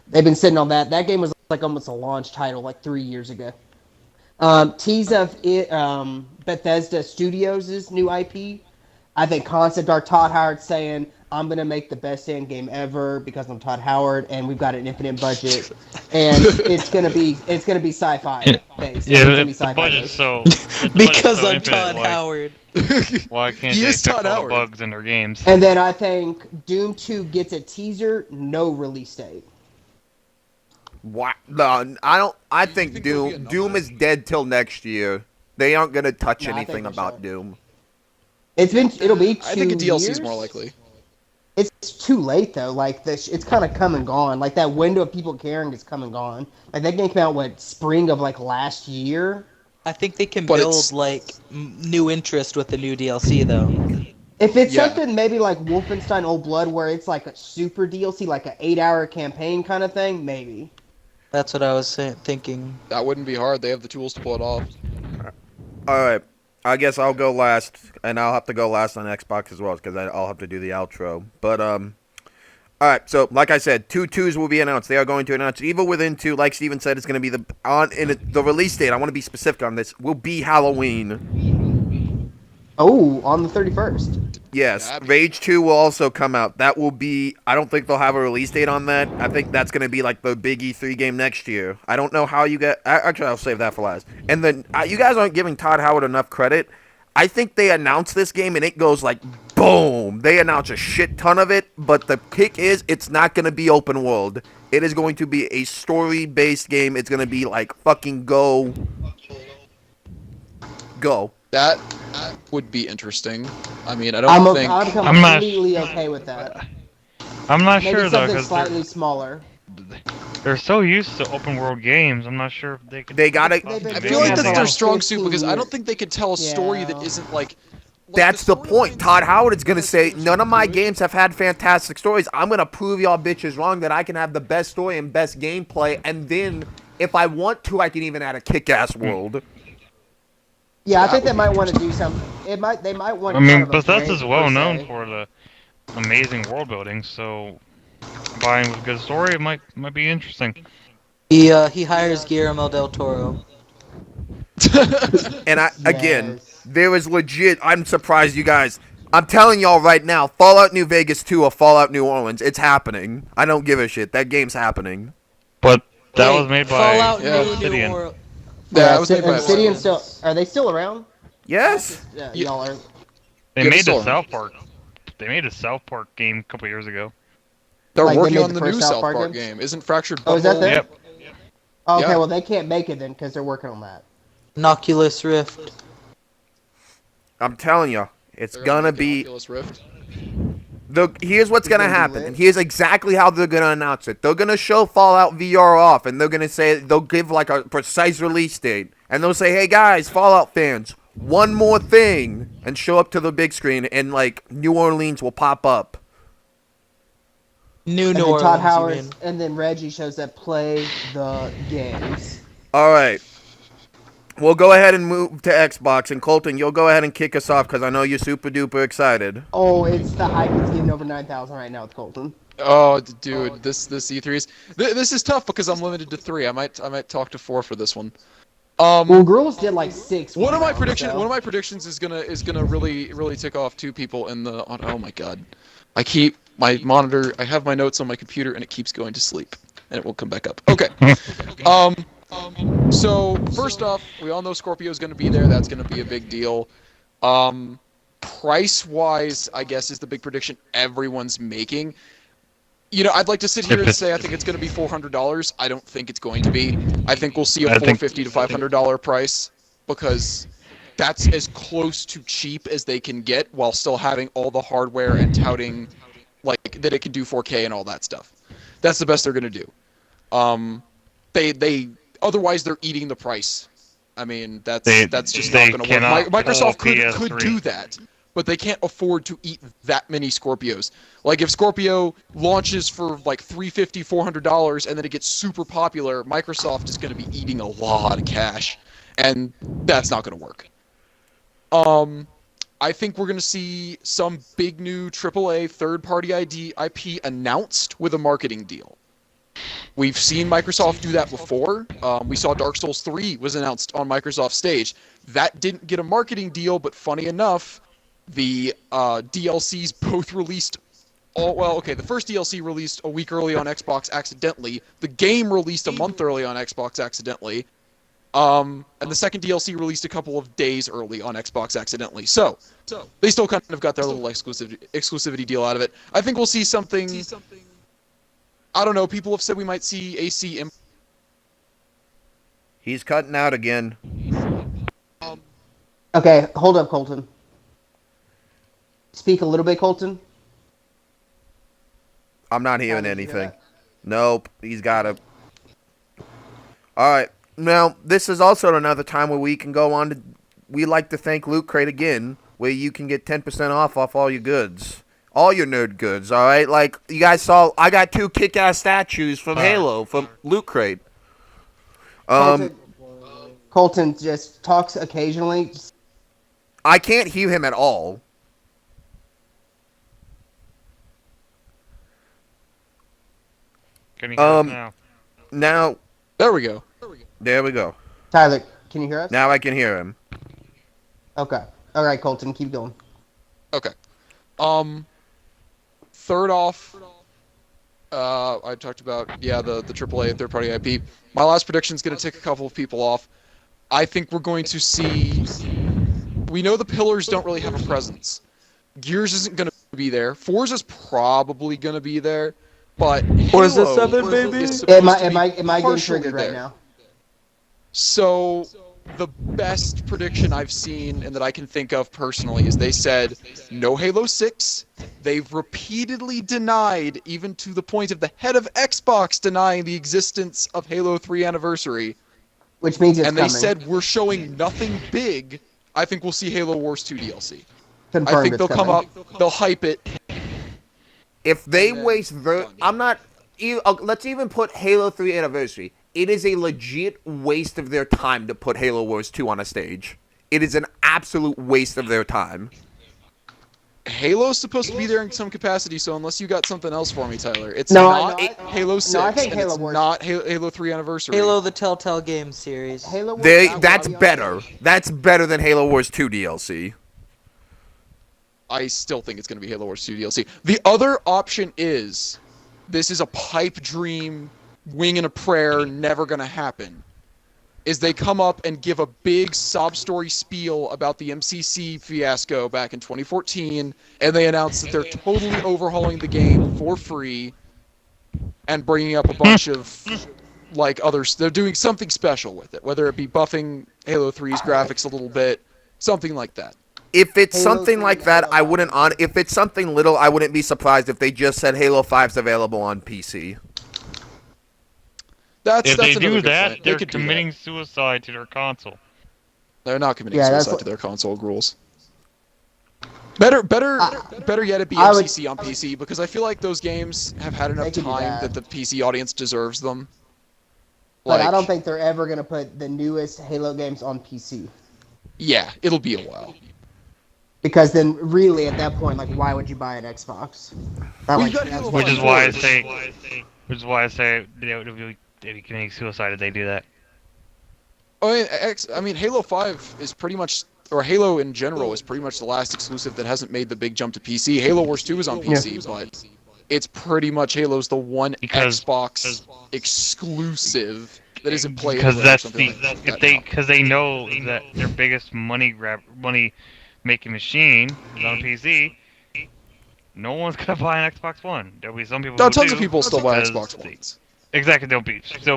F: They've been sitting on that. That game was like almost a launch title like 3 years ago. Tease of it, Bethesda Studios' new IP. I think concept art Todd Howard saying, I'm going to make the best end game ever because I'm Todd Howard and we've got an infinite budget. And it's going to be sci-fi based.
B: Yeah,
F: It's gonna be
B: the
F: sci-fi
B: budget's
F: based.
B: so.
E: Because I'm
B: infinite,
E: Todd
B: like,
E: Howard.
B: Why can't
D: He
B: they
D: is
B: fix
D: Todd
B: all
D: Howard.
B: the bugs in their games?
F: And then I think Doom 2 gets a teaser, no release date.
A: What? No, I don't. I think
D: think there'll be
A: Doom
D: another?
A: is dead till next year. They aren't gonna touch
F: No, I think
A: anything
F: for
A: about
F: sure.
A: Doom.
F: It'll be 2
D: I think a DLC
F: years.
D: is more likely.
F: It's too late though. Like it's kind of come and gone. Like that window of people caring is come and gone. Like that game came out spring of like last year.
E: I think they can
D: But
E: build
D: it's-
E: like new interest with the new DLC though.
F: If it's
D: Yeah.
F: something maybe like Wolfenstein Old Blood, where it's like a super DLC, like an 8-hour campaign kind of thing, maybe.
E: That's what I was thinking.
D: That wouldn't be hard. They have the tools to pull it off.
A: All right, I guess I'll go last, and I'll have to go last on Xbox as well because I'll have to do the outro. But all right. So like I said, 2 twos will be announced. They are going to announce Evil Within 2. Like Steven said, it's going to be the release date. I want to be specific on this. Will be Halloween.
F: Oh, on the 31st.
A: Yes,
D: Yeah.
A: Rage 2 will also come out. That will be. I don't think they'll have a release date on that. I think that's going to be like the big E3 game next year. I don't know how you get. Actually, I'll save that for last. And then you guys aren't giving Todd Howard enough credit. I think they announced this game and it goes like boom. They announce a shit ton of it, but the kick is it's not going to be open world. It is going to be a story-based game. It's going to be like fucking go.
D: That would be interesting. I mean, I
F: I'm
D: don't think.
B: I'm not-
F: completely okay with that.
B: I'm not
F: Maybe
B: sure though,
F: something
B: because
F: slightly smaller.
B: they're so used to open world games. I'm not sure if they can.
A: They gotta-
F: They've been
D: I
F: doing
D: feel like
F: that
D: that's
F: for
D: their
F: like
D: strong suit
F: 15
D: because I don't
F: years.
D: think they could tell a story that
F: Yeah.
D: isn't like.
A: That's the point.
D: storylines-
A: Todd Howard is going to say,
D: That's
A: none of my
D: good.
A: games have had fantastic stories. I'm going to prove y'all bitches wrong that I can have the best story and best gameplay. And then, if I want to, I can even add a kick-ass world.
F: Yeah, I
D: That
F: think they
D: would
F: might
D: be
F: want to do something. They might want.
B: I mean,
F: kind of a
B: Bethesda's
F: break,
B: well
F: per
B: known
F: se.
B: for the amazing world building, so buying with a good story it might be interesting.
E: He hires Guillermo del Toro.
A: And again,
F: Yes.
A: there is legit. I'm surprised you guys. I'm telling y'all right now, Fallout New Vegas 2 or Fallout New Orleans, it's happening. I don't give a shit. That game's happening.
B: But that
E: Wait,
B: was made by
E: Fallout
D: yeah,
E: New
B: Obsidian.
E: World.
D: Yeah, that was made by
F: Obsidian
D: Obsidian.
F: still. Are they still around?
A: Yes.
F: Yeah,
D: Yeah.
F: y'all are.
B: They
D: Yeah,
B: made
D: still
B: the South Park. They made a South Park game a couple years ago.
D: They're
F: Like, they
D: working
F: made
D: on
F: the
D: the
F: first
D: new
F: South
D: South
F: Park
D: Park
F: game?
D: game. Isn't Fractured
F: Oh, is that
D: Butthole-
F: there?
B: Yep.
F: Okay,
D: Yeah.
F: well they can't make it then because they're working on that.
E: Oculus Rift.
A: I'm telling you, it's
D: They're
A: gonna
D: make the
A: be.
D: Oculus Rift.
A: Here's what's gonna
F: gonna be
A: happen,
F: lit.
A: and here's exactly how they're gonna announce it. They're gonna show Fallout VR off, and they're gonna say they'll give like a precise release date, and they'll say, "Hey guys, Fallout fans, one more thing," and show up to the big screen, and like New Orleans will pop up.
E: New
F: And then
E: Orleans,
F: Todd
E: you
F: Howard
E: mean.
F: and then Reggie shows that play the games.
A: All right. We'll go ahead and move to Xbox, and Colton, you'll go ahead and kick us off because I know you're super duper excited.
F: Oh, it's the hype is getting over 9,000 right now with Colton.
D: Oh, dude, this E3's this is tough because I'm limited to 3. I might talk to 4 for this one.
F: Well, girls did like 6.
D: One of my
F: round,
D: predictions.
F: so.
D: One of my predictions is gonna really tick off 2 people in the. Oh my god, my monitor. I have my notes on my computer and it keeps going to sleep, and it won't come back up. Okay. So first off, we all know Scorpio's gonna be there. That's gonna be a big deal. Price wise, I guess is the big prediction everyone's making. You know, I'd like to sit here and say I think it's going to be $400. I don't think it's going to be. I think we'll see a $450 to $500 price because that's as close to cheap as they can get while still having all the hardware and touting like that it can do 4K and all that stuff. That's the best they're going to do. They otherwise they're eating the price. I mean, that's just not going to work. Microsoft could do that. But they can't afford to eat that many Scorpios. Like if Scorpio launches for like $350, $400, and then it gets super popular, Microsoft is going to be eating a lot of cash, and that's not going to work. I think we're going to see some big new AAA third-party IP announced with a marketing deal. We've seen Microsoft do that before. We saw Dark Souls 3 was announced on Microsoft stage. That didn't get a marketing deal, but funny enough, the DLCs both released. The first DLC released a week early on Xbox accidentally. The game released a month early on Xbox accidentally. And the second DLC released a couple of days early on Xbox accidentally. So they still kind of got their little exclusivity deal out of it. I think we'll see something. I don't know. People have said we might see AC.
A: He's cutting out again.
F: Okay, hold up, Colton. Speak a little bit, Colton.
A: I'm not hearing anything. Nope, he's got it. All right. Now, this is also another time where we can go on to. We like to thank Loot Crate again, where you can get 10% off all your goods. All your nerd goods, all right? Like, you guys saw, I got 2 kick-ass statues from Halo, from Loot Crate.
F: Colton just talks occasionally.
A: I can't hear him at all.
B: Can you hear us now?
A: Now,
D: There we go.
A: there we go.
F: Tyler, can you hear us?
A: Now I can hear him.
F: Okay. All right, Colton, keep going.
D: Okay. Third off, I talked about the AAA third party IP. My last prediction is going to tick a couple of people off. I think we're going to see. We know the pillars don't really have a presence. Gears isn't going to be there. Forza's probably going to be there, but
E: Forza
D: Halo
E: 7, baby.
D: is supposed to
F: Am
D: be
F: I getting
D: partially
F: triggered right
D: there.
F: now?
D: So, the best prediction I've seen and that I can think of personally is they said no Halo 6. They've repeatedly denied, even to the point of the head of Xbox denying the existence of Halo 3 Anniversary.
F: Which means it's
D: And
F: coming.
D: they said we're showing nothing big. I think we'll see Halo Wars 2 DLC.
F: Confirmed
D: I think
F: it's
D: they'll come
F: coming.
D: up, they'll hype it.
A: If they
D: And then
A: waste,
D: done.
A: I'm not. Let's even put Halo 3 Anniversary. It is a legit waste of their time to put Halo Wars 2 on a stage. It is an absolute waste of their time.
D: Halo's supposed to be there in some capacity, so unless you got something else for me, Tyler, it's
F: No,
D: not
F: I-
D: Halo 6,
F: I think
D: and
F: Halo
D: it's
F: Wars-
D: not Halo 3 Anniversary.
E: Halo the Telltale Game series.
F: Halo Wars
A: That's
F: will be on
A: better.
F: stage.
A: That's better than Halo Wars 2 DLC.
D: I still think it's going to be Halo Wars 2 DLC. The other option is, this is a pipe dream, wing and a prayer, never going to happen, is they come up and give a big sob story spiel about the MCC fiasco back in 2014, and they announce that they're totally overhauling the game for free and bringing up a bunch of like others. They're doing something special with it, whether it be buffing Halo 3's graphics a little bit, something like that.
A: If it's
F: Halo
A: something
F: 3
A: like
F: and
A: that,
F: Halo
A: I
F: 5
A: wouldn't
F: are
A: on. If it's something little, I wouldn't be surprised if they just said Halo 5's available on PC.
D: That's
B: If they
D: another
B: do
D: good
B: that,
D: point. They
B: they're
D: could do
B: committing
D: that.
B: suicide to their console.
D: They're not committing
F: Yeah, that's
D: suicide
F: what-
D: to their console rules. Better yet, it be
F: I would-
D: MCC on PC because I feel like those games have had enough
F: They could do
D: time
F: that.
D: that the PC audience deserves them.
F: But I
D: Like,
F: don't think they're ever gonna put the newest Halo games on PC.
D: yeah, it'll be a while.
F: Because then, really, at that point, like, why would you buy an Xbox? Not
D: Well,
F: like
D: you got
F: that's
D: Halo
F: what
B: Which is
F: it
B: why I
F: is.
B: say they'd be committing suicide if they do that.
D: I mean, Halo 5 is pretty much, or Halo in general is pretty much the last exclusive that hasn't made the big jump to PC. Halo Wars 2 is on PC, but it's pretty much Halo's the one
B: Because-
D: Xbox exclusive that isn't played
B: Because
D: anywhere or
B: that's
D: something
B: the
D: like that
B: if they
D: now.
B: because they know that their biggest money making machine is on PC. No one's gonna buy an Xbox One. There'll be some people.
D: No,
B: who
D: tons
B: do,
D: of people still buy
B: because
D: Xbox Ones.
B: Exactly, there'll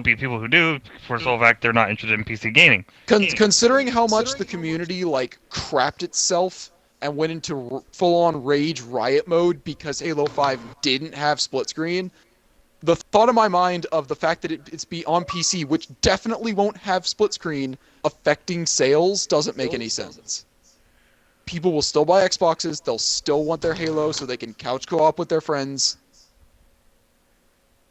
B: be people who do for the sole fact they're not interested in PC gaming.
D: Considering how much the community like crapped itself and went into full-on rage riot mode because Halo 5 didn't have split screen, the thought in my mind of the fact that it's be on PC, which definitely won't have split screen, affecting sales doesn't make any sense. People will still buy Xboxes. They'll still want their Halo so they can couch co-op with their friends.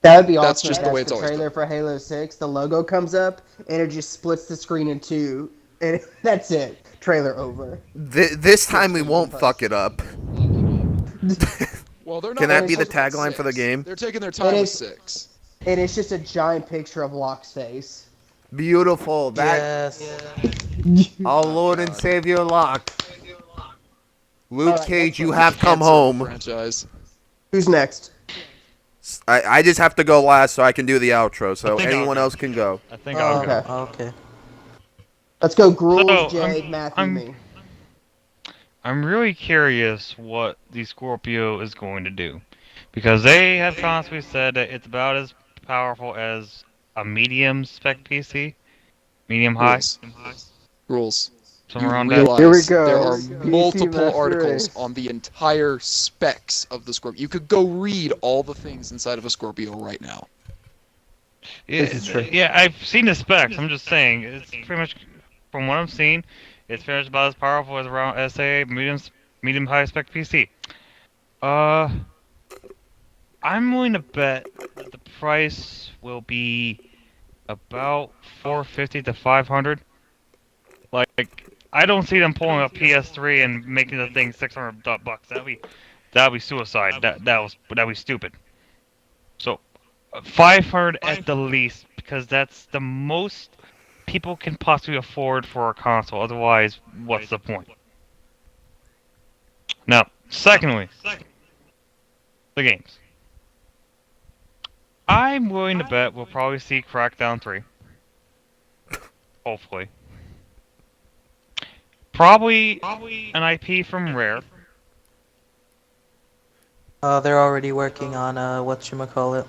F: That would be
D: That's
F: awesome.
D: just
F: if
D: the way
F: that's
D: it's
F: the
D: always
F: trailer for Halo 6. The logo comes up and it just splits the screen in two, and that's it. Trailer over.
A: This time we won't fuck it up.
D: Well, they're not.
A: Can that be the
D: supposed to
A: tagline for the
D: 6.
A: game?
D: They're taking their time
F: It
D: with
F: is-
D: 6.
F: And it's just a giant picture of Locke's face.
A: Beautiful. That
E: Yes.
A: our Lord and Savior Locke. Luke
F: Alright,
A: Cage,
F: next
A: you
F: one.
A: have come
D: Cancer
A: home.
D: Franchise.
F: Who's next?
A: I just have to go last so I can do the outro. So
B: I think
A: anyone
B: I'll-
A: else can go.
B: I think
F: Oh,
B: I'll
F: okay.
B: go.
E: Okay.
F: Let's go Gruels,
B: So,
F: Jade, Matthew, me.
B: I'm really curious what the Scorpio is going to do, because they have constantly said that it's about as powerful as a medium spec PC, medium high,
D: Rules.
B: somewhere
D: You
B: around
D: realize
B: that.
C: Here we go.
D: there are
C: PC
D: multiple
C: Master
D: articles
C: Race.
D: on the entire specs of the Scorpio. You could go read all the things inside of a Scorpio right now.
B: Yeah,
F: This is true.
B: yeah, I've seen the specs. I'm just saying, it's pretty much from what I've seen, it's pretty much about as powerful as around SA medium high spec PC. I'm willing to bet that the price will be about 450 to 500. Like, I don't see them pulling up PS3 and making the thing $600 bucks. That'd be suicide. That'd be stupid. So, 500 at the least, because that's the most people can possibly afford for a console. Otherwise, what's the point? Now, secondly, the games. I'm willing to bet we'll probably see Crackdown 3. Hopefully. Probably an IP from Rare.
E: They're already working on whatchamacallit.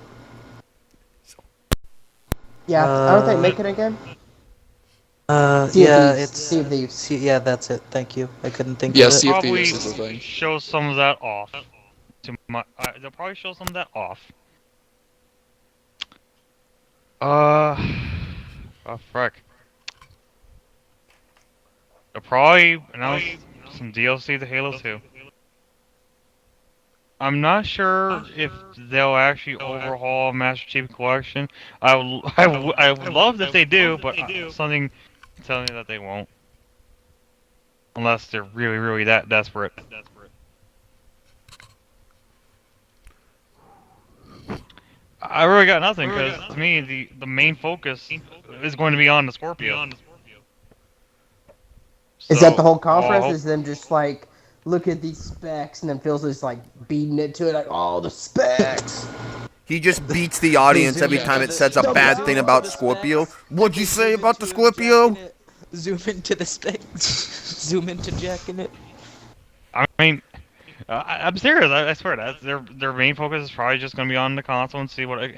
F: Yeah, aren't they making a game? Sea of
E: Yeah,
F: Thieves.
E: it's
F: Sea of Thieves.
E: yeah, that's it. Thank you. I couldn't think
D: Yeah,
E: of it.
D: Sea of
B: Probably
D: Thieves is the thing.
B: show some of that off. They'll probably show some of that off. Oh frick. They'll probably announce some DLC to Halo 2. I'm not sure if they'll actually overhaul Master Chief Collection. I would love if they do, but something telling me that they won't. Unless they're really, really that desperate. I really got nothing, because to me, the main focus is going to be on the Scorpio.
F: Is that the whole conference?
B: Oh,
F: Is them just like, look at these specs, and then Phil's just like beating it to it, like, oh, the specs.
A: He just beats the audience every time it says a bad thing about Scorpio. What'd you say about the Scorpio?
E: Zoom into the spec. Zoom into jacking it.
B: I mean, I'm serious. I swear that their main focus is probably just going to be on the console and see what it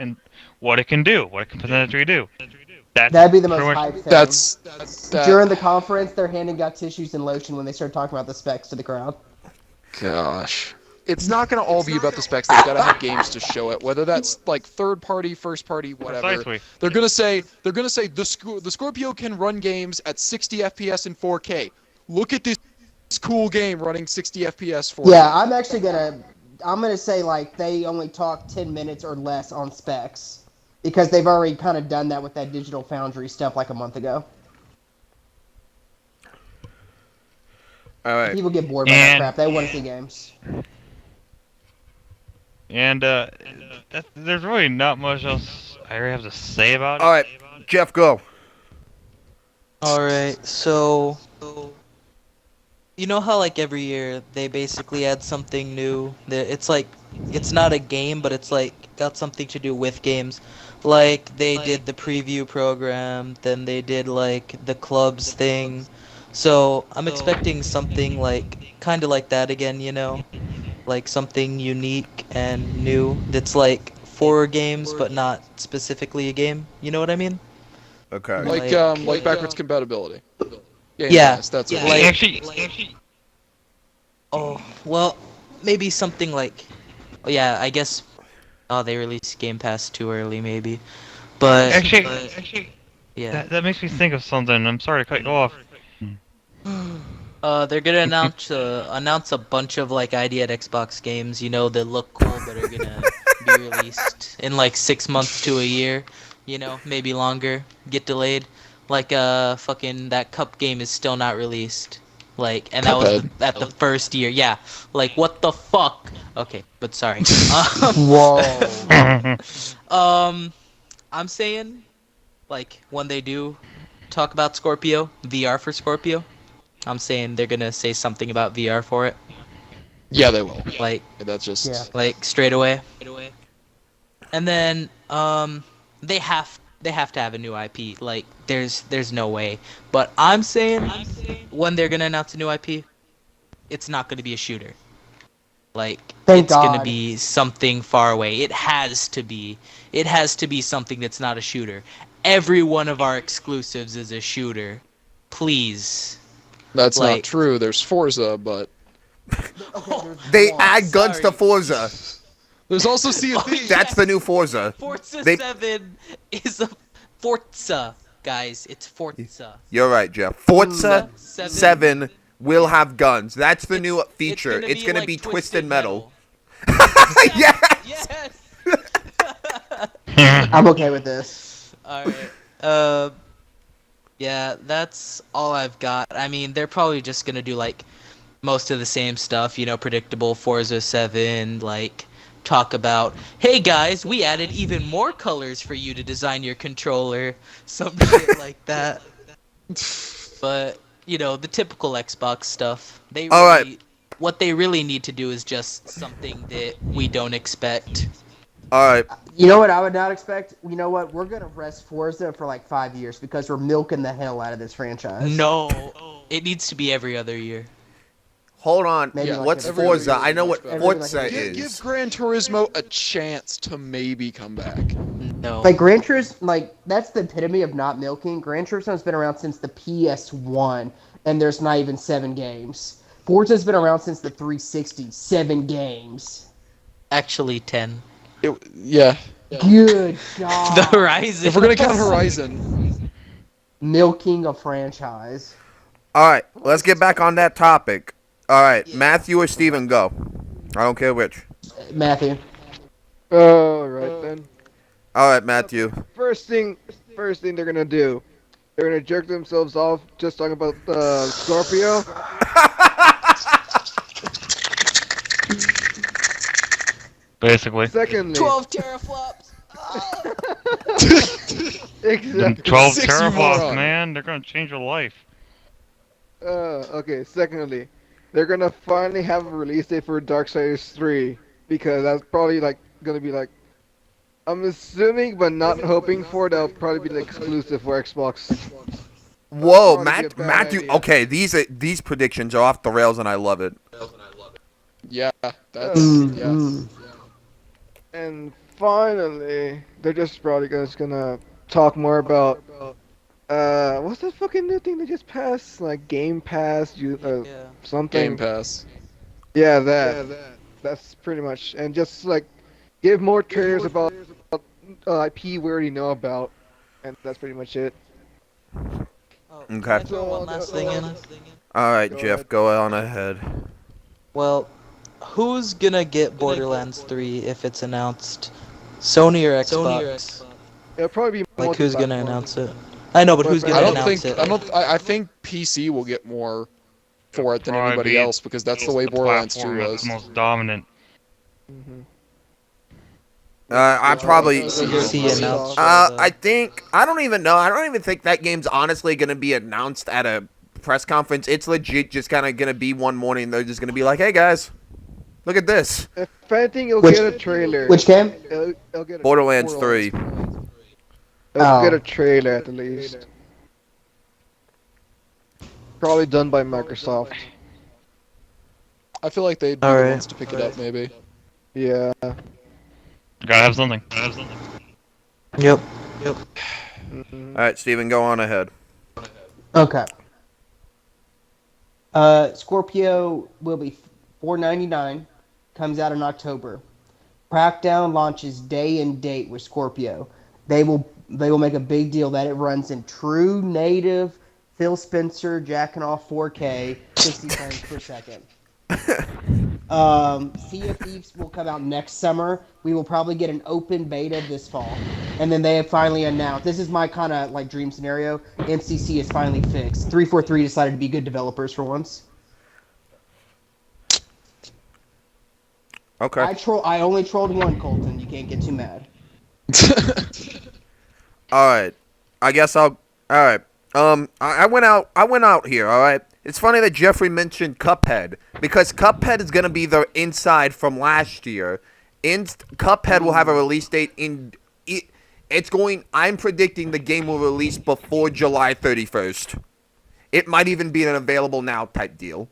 B: can do, what it can potentially do.
F: That'd be the most
B: pretty much-
F: hype thing.
D: That's
F: During the conference, they're handing out tissues and lotion when they start talking about the specs to the crowd.
D: Gosh. It's not going to all be about the specs. They've got to have games to show it, whether that's like third party, first party, whatever.
B: Precisely.
D: They're going to say the Scorpio can run games at 60 FPS in 4K. Look at this cool game running 60 FPS 4K.
F: Yeah, I'm gonna say like they only talk 10 minutes or less on specs because they've already kind of done that with that Digital Foundry stuff like a month ago.
A: All right.
F: People get bored by that crap. They want to see games.
B: And there's really not much else I really have to say about it.
A: All right, Jeff, go.
E: Alright, so you know how like every year they basically add something new? It's like it's not a game, but it's like got something to do with games. Like they did the preview program, then they did like the clubs thing. So I'm expecting something like kind of like that again, you know? Like something unique and new that's like for games but not specifically a game. You know what I mean?
A: Okay.
D: Like backwards compatibility. Game
E: Yeah.
D: Pass, that's
E: Yeah.
D: what
E: Like-
B: Actually,
E: Oh, well, maybe something like yeah, I guess they released Game Pass too early maybe. But
B: actually,
E: yeah.
B: that makes me think of something. I'm sorry to cut you off.
E: They're gonna announce a bunch of like ID at Xbox games, you know, that look cool but are gonna be released in like 6 months to a year, you know, maybe longer, get delayed. Like fucking that Cup game is still not released. Like, and that was at the first year. Yeah, like what the fuck? Okay, but sorry.
F: Whoa.
E: I'm saying, like when they do talk about Scorpio, VR for Scorpio, I'm saying they're gonna say something about VR for it,
D: Yeah, they will.
E: like
D: That's just
F: Yeah.
E: straight away. And then they have to have a new IP. Like there's no way. But I'm saying when they're gonna announce a new IP, it's not gonna be a shooter. Like
F: Thank
E: it's gonna
F: God.
E: be something far away. It has to be. It has to be something that's not a shooter. Every one of our exclusives is a shooter. Please.
D: That's
E: Like-
D: not true. There's Forza, but
A: They
E: Oh,
A: add guns
E: sorry.
A: to Forza.
D: there's also Sea of Thieves.
A: That's the new Forza.
E: Forza
A: They-
E: 7 is a Forza, guys. It's Forza.
A: You're right, Jeff. Forza
E: Seven.
A: 7 will have guns. That's the new feature.
E: It's
A: It's gonna
E: like
A: be Twisted Metal.
E: Metal.
A: Yeah.
E: Yes.
F: I'm okay with this.
E: Alright. Yeah, that's all I've got. I mean, they're probably just gonna do like most of the same stuff, you know, predictable Forza 7, like talk about, hey guys, we added even more colors for you to design your controller, some shit like that. But, you know, the typical Xbox stuff. They really,
A: All right.
E: What they really need to do is just something that we don't expect.
A: All right.
F: You know what I would not expect? You know what? We're gonna rest Forza for like 5 years because we're milking the hell out of this franchise.
E: No, it needs to be every other year.
A: Hold on.
F: Maybe
D: Yeah,
F: like
A: What's
F: every
A: Forza?
D: other
A: I know
D: year
A: what
D: is much
F: better.
A: Forza
D: Give
A: is.
D: Gran Turismo a chance to maybe come back.
E: No.
F: Like Gran Turismo, like that's the epitome of not milking. Gran Turismo's been around since the PS1, and there's not even 7 games. Forza's been around since the 360, 7 games.
E: Actually, 10.
D: Yeah.
F: Good God.
E: The Horizon.
D: If we're gonna count Horizon,
F: Milking a franchise.
A: All right. Let's get back on that topic. All right. Matthew or Steven, go. I don't care which.
F: Matthew.
C: Alright then.
A: All right, Matthew.
C: First thing they're gonna do. They're gonna jerk themselves off just talking about Scorpio.
B: Basically.
C: Secondly,
E: 12 teraflops.
C: exactly.
B: 12
D: Six, you
B: teraflops,
D: moron.
B: man. They're gonna change your life.
C: Okay. Secondly, they're gonna finally have a release date for Darksiders 3 because that's probably like gonna be like, I'm assuming but not hoping for that'll probably be the exclusive for Xbox.
A: Whoa,
C: Probably be a bad
A: Matthew.
C: idea.
A: Okay, these predictions are off the rails, and I love it.
D: yeah, that's
F: Mm,
D: yeah.
F: mm.
C: And finally, they're just probably just gonna talk more about What's that fucking new thing they just passed? Like Game Pass,
E: Yeah.
C: something.
D: Game Pass.
C: Yeah, that. That's pretty much, and just like give more trailers about IP we already know about, and that's pretty much it.
E: Oh, can
A: Okay.
E: I throw one last thing in?
A: All right,
C: Go
A: Jeff,
C: ahead.
A: go on ahead.
E: Well, who's gonna get Borderlands 3 if it's announced? Sony or Xbox?
C: It'll probably be
E: Like, who's gonna
C: multi-platform.
E: announce it? I know, but who's
C: I
E: gonna
D: I don't
E: announce
D: think
E: it?
D: I think PC will get more for it than
B: Probably
D: anybody
B: be
D: else because that's the way Borderlands 2
B: platform that's
D: was.
B: the most dominant.
C: Mhm.
A: I probably.
E: PC announced.
A: I think I don't even know. I don't even think that game's honestly gonna be announced at a press conference. It's legit just kind of gonna be one morning. They're just gonna be like, "Hey guys, look at this,
C: If anything, it'll
F: Which-
C: get a trailer.
F: Which game?
C: It'll get a,
A: Borderlands 3."
C: it'll get
F: Oh.
C: a trailer at the least. Probably done by Microsoft.
D: I feel like they'd be
E: All
D: the
E: right.
D: ones to pick it up, maybe.
C: Yeah.
B: Gotta have something.
E: Yep.
C: Mhm.
A: All right, Steven, go on ahead.
F: Okay. Scorpio will be $4.99. Comes out in October. Crackdown launches day and date with Scorpio. They will make a big deal that it runs in true native Phil Spencer jacking off 4K 60 frames per second. Sea of Thieves will come out next summer. We will probably get an open beta this fall. And then they have finally announced, this is my kind of like dream scenario, MCC is finally fixed. 343 decided to be good developers for once.
A: Okay.
F: I only trolled one, Colton. You can't get too mad.
A: All right. I guess I'll. All right. I went out here. All right. It's funny that Jeffrey mentioned Cuphead because Cuphead is gonna be the inside from last year. Cuphead will have a release date in. It's going. I'm predicting the game will release before July 31st. It might even be an available now type deal.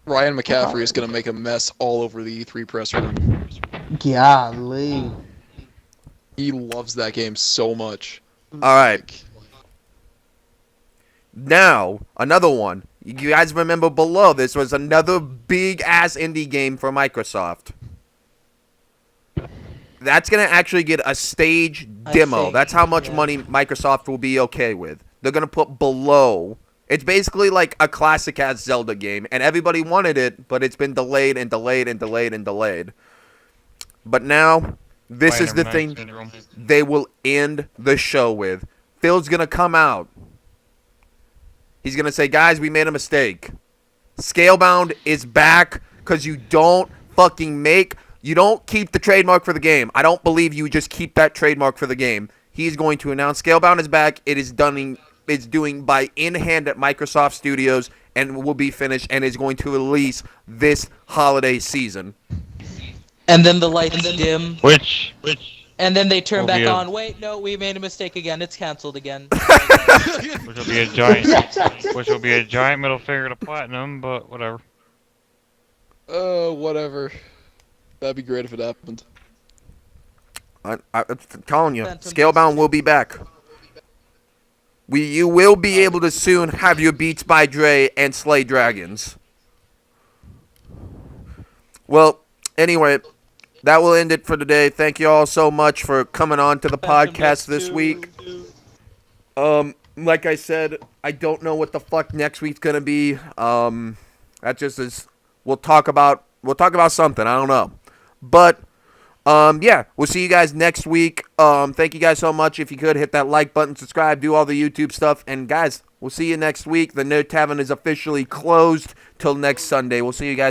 D: Ryan McCaffrey is going to make a mess all over the E3 press room.
F: Golly.
D: He loves that game so much.
A: All right. Now, another one. You guys remember below, this was another big-ass indie game for Microsoft. That's going to actually get a stage demo. That's how much money Microsoft will be okay with. They're going to put below. It's basically like a classic-ass Zelda game, and everybody wanted it, but it's been delayed and delayed and delayed and delayed. But now, this is the thing they will end the show with. Phil's going to come out. He's going to say, guys, we made a mistake. Scalebound is back because you don't keep the trademark for the game. I don't believe you just keep that trademark for the game. He's going to announce Scalebound is back. It is done. It's doing by in hand at Microsoft Studios and will be finished and is going to release this holiday season.
E: And then the lights dim.
B: Which
E: And then they turn
B: will
E: back
B: be a-
E: on. Wait, no, we made a mistake again. It's canceled again.
B: which will be a giant middle finger to Platinum, but whatever.
D: Whatever. That'd be great if it happened.
A: I'm telling you,
E: Phantom
A: Scalebound will be back. You will be able to soon have your Beats by Dre and Slay Dragons. Well, anyway, that will end it for today. Thank you all so much for coming on to the podcast this week. Like I said, I don't know what the fuck next week's gonna be. That just is. We'll talk about something. I don't know, but. Yeah, we'll see you guys next week. Thank you guys so much. If you could, hit that like button, subscribe, do all the YouTube stuff. And guys, we'll see you next week. The Nerd Tavern is officially closed till next Sunday. We'll see you guys.